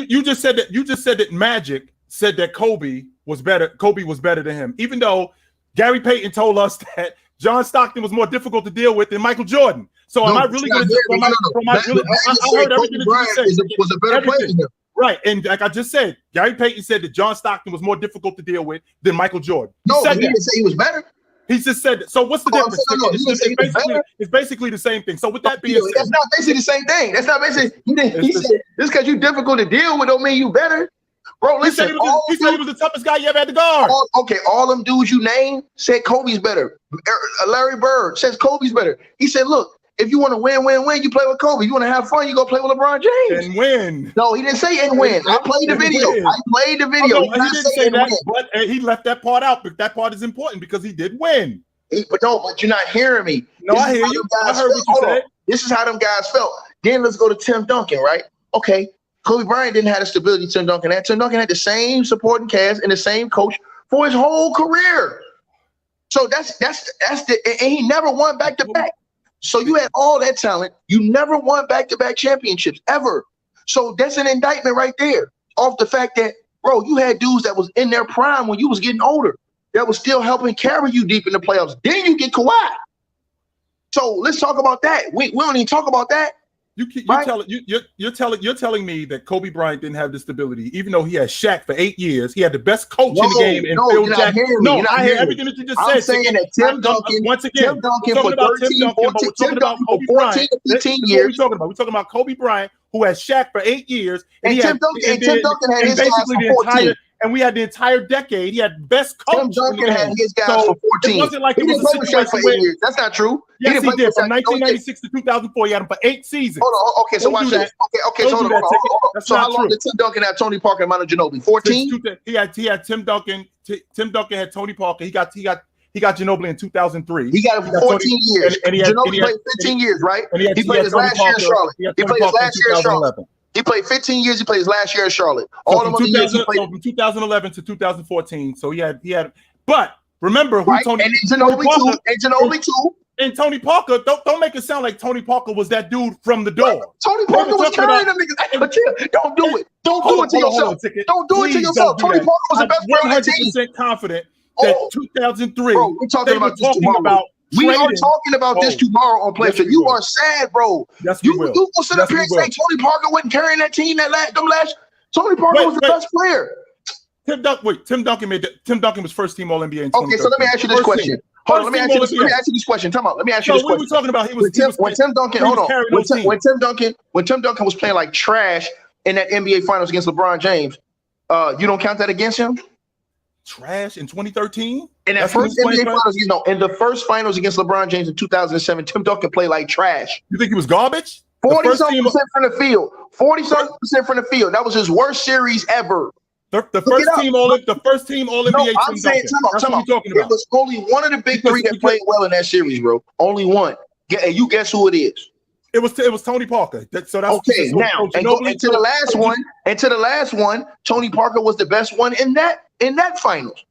you just said that Magic said that Kobe was better than him, even though Gary Payton told us that John Stockton was more difficult to deal with than Michael Jordan. So am I really going to? I heard everything that you said. Was a better player than him. Right, and like I just said, Gary Payton said that John Stockton was more difficult to deal with than Michael Jordan. No, he didn't say he was better. He just said that. So what's the difference? It's basically the same thing. So with that being said, that's not basically the same thing. That's not basically. He said just because you're difficult to deal with don't mean you better. Bro, listen. He said he was the toughest guy you ever had to guard. All them dudes you named said Kobe's better. Larry Bird says Kobe's better. He said, look, if you want to win, you play with Kobe. If you want to have fun, you go play with LeBron James. And win. No, he didn't say and win. I played the video. Oh, no, he didn't say that, but he left that part out. But that part is important because he did win. But you're not hearing me. No, I hear you. I heard what you said. This is how them guys felt. Then let's go to Tim Duncan, right? Okay, Kobe Bryant didn't have the stability Tim Duncan had. Tim Duncan had the same supporting cast and the same coach for his whole career. So that's and he never won back to back. So you had all that talent. You never won back-to-back championships ever. So that's an indictment right there off the fact that, bro, you had dudes that was in their prime when you was getting older that was still helping carry you deep in the playoffs. Then you get Kawhi. So let's talk about that. We don't even talk about that. You're telling me that Kobe Bryant didn't have the stability, even though he had Shaq for 8 years. He had the best coach in the game, and Phil Jackson. No, I hear everything that you just said. I'm saying that Tim Duncan, once again, Tim Duncan for 13, 14 to 15 years. We're talking about Kobe Bryant, who had Shaq for 8 years, and Tim Duncan had his guys for 14. And we had the entire decade. He had best coach. Tim Duncan had his guys for 14. It wasn't like it was a situation for 8 years. That's not true. Yes, he did. From 1996 to 2004, he had him for 8 seasons. Hold on. Okay, so watch this. Okay, so hold on. So how long did Tim Duncan have Tony Parker and Manu Ginobili? 14? He had Tim Duncan. Tim Duncan had Tony Parker. He got Ginobili in 2003. He got him for 14 years. And Ginobili played 15 years, right? He played his last year in Charlotte. He played his last year in Charlotte. He played 15 years. He played his last year in Charlotte. All the other years he played from 2011 to 2014. So he had. But remember who Tony and Ginobili too. And Tony Parker. Don't make it sound like Tony Parker was that dude from the door. Tony Parker was carrying them niggas. Don't do it. Don't do it to yourself. Don't do it to yourself. Tony Parker was the best player on the team. 100% confident that 2003. Bro, we're talking about this tomorrow. We are talking about this tomorrow on Play. You are sad, bro. Yes, you will sit up here and say Tony Parker wasn't carrying that team them last. Tony Parker was the best player. Tim Duncan was first team All NBA in 2013. Okay, so let me ask you this question. Hold on, let me ask you this question. Let me ask you this question. What are we talking about? When Tim Duncan was playing like trash in that NBA Finals against LeBron James, you don't count that against him? Trash in 2013? In that first NBA Finals, in the first Finals against LeBron James in 2007, Tim Duncan played like trash. You think he was garbage? 40-something% from the field. 40-something% from the field. That was his worst series ever. The first team All NBA. No, I'm saying, it was only one of the big three that played well in that series, bro. Only one. And you guess who it is? It was Tony Parker. So that's okay. Now, and to the last one, Tony Parker was the best one in that finals.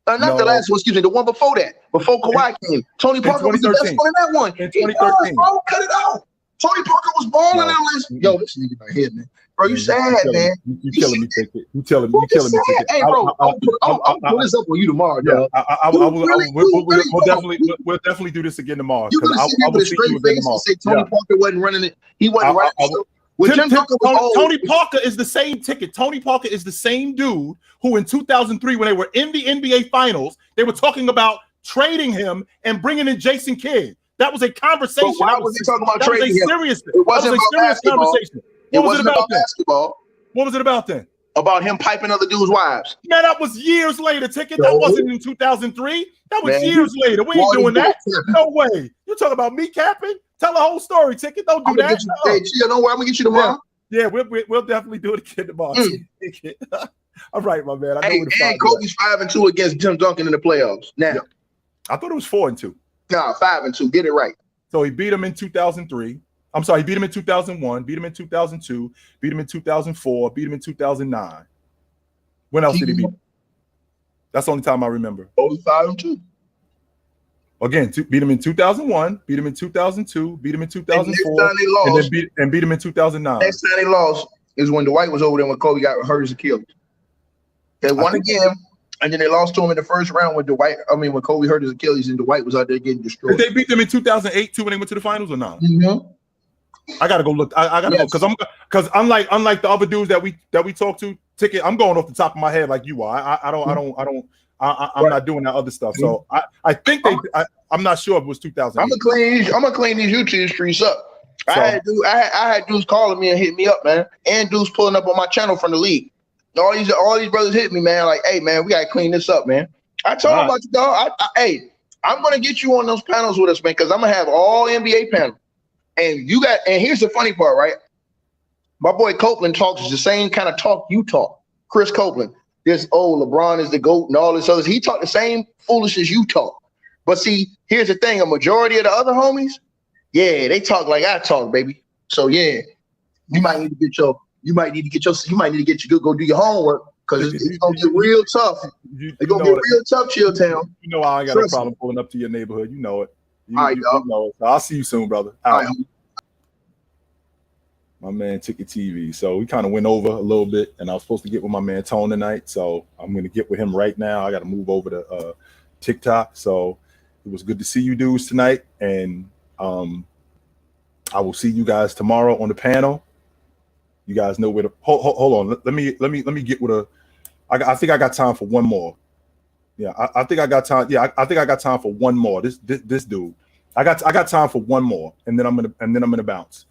Not the last one, excuse me, the one before that, before Kawhi came. Tony Parker was the best one in that one. In 2013. Bro, cut it out. Tony Parker was balling in this. Yo, this nigga right here, man. Bro, you sad, man. You killing me, Ticket. You killing me, Ticket. Hey, bro, I'll put this up on you tomorrow, dog. We'll definitely do this again tomorrow. You're gonna see him with a straight face and say Tony Parker wasn't running it. He wasn't running it. Tony Parker is the same Ticket. Tony Parker is the same dude who in 2003, when they were in the NBA Finals, they were talking about trading him and bringing in Jason Kidd. That was a conversation. Why was he talking about trading him? It wasn't about basketball. It wasn't about basketball. What was it about then? about him piping other dudes' wives. Man, that was years later. Ticket. That wasn't in 2003. That was years later. We ain't doing that. No way. You talking about me capping? Tell the whole story, Ticket. Don't do that. Hey, chill. Don't worry. I'm gonna get you tomorrow. Yeah, we'll definitely do it again tomorrow. All right, my man. I know and Kobe's 5-2 against Tim Duncan in the playoffs. Now, I thought it was 4-2. No, 5-2. Get it right. So he beat him in 2003. I'm sorry, he beat him in 2001, beat him in 2002, beat him in 2004, beat him in 2009. When else did he beat him? That's the only time I remember. 5-2. Again, beat him in 2001, beat him in 2002, beat him in 2004, and beat him in 2009. Next time they lost is when Dwight was over there when Kobe got hurt as a killer. They won again, and then they lost to him in the first round when when Kobe hurt his Achilles and Dwight was out there getting destroyed. Did they beat them in 2008 too when they went to the finals or not? Mm-hmm. I gotta go look. I gotta go because unlike the other dudes that we talked to, Ticket, I'm going off the top of my head like you are. I'm not doing that other stuff. So I think I'm not sure if it was 2008. I'm gonna clean these YouTube streets up. So, I had dudes calling me and hit me up, man, and dudes pulling up on my channel from the league. All these brothers hit me, man. Like, hey, man, we gotta clean this up, man. I told them about you, dog. I'm gonna get you on those panels with us, man, because I'm gonna have all NBA panels. And here's the funny part, right? My boy Copeland talks the same kind of talk you talk. Chris Copeland. LeBron is the GOAT and all this other. He talked the same foolishness you talk. But see, here's the thing: a majority of the other homies, they talk like I talk, baby. So you might need to get your go do your homework because it's gonna get real tough. It's gonna get real tough, Chill Town. You know I ain't got no problem pulling up to your neighborhood. You know it. You know it. So I'll see you soon, brother. All right. My man Ticket TV. So we kind of went over a little bit, and I was supposed to get with my man Tone tonight. So I'm going to get with him right now. I got to move over to TikTok. So it was good to see you dudes tonight, and I will see you guys tomorrow on the panel. You guys know where to hold on. Let me get with I think I got time for one more. Yeah, I think I got time. Yeah, I think I got time for one more. This dude. I got time for one more, and then I'm gonna bounce.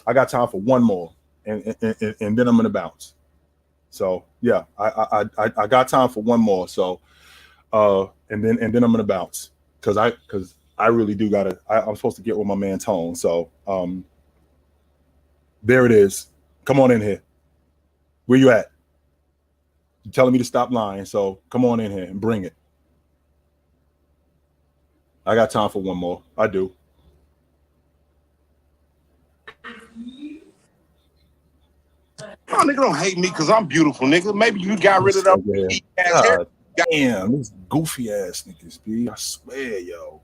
I got time for one more, and then I'm gonna bounce. So yeah, I got time for one more. So and then I'm gonna bounce because I really do gotta. I'm supposed to get with my man Tone. So there it is. Come on in here. Where you at? You're telling me to stop lying. So come on in here and bring it. I got time for one more. I do. Oh, nigga, don't hate me because I'm beautiful, nigga. Maybe you got rid of that. God damn, these goofy ass niggas, B. I swear, yo.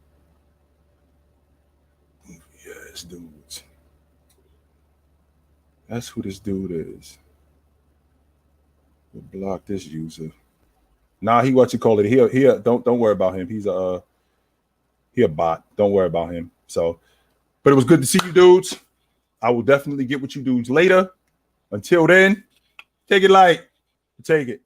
Goofy ass dudes. That's who this dude is. We'll block this user. Nah, he what you call it. He don't worry about him. He's a bot. Don't worry about him. So, but it was good to see you dudes. I will definitely get with you dudes later. Until then, take it light. Take it.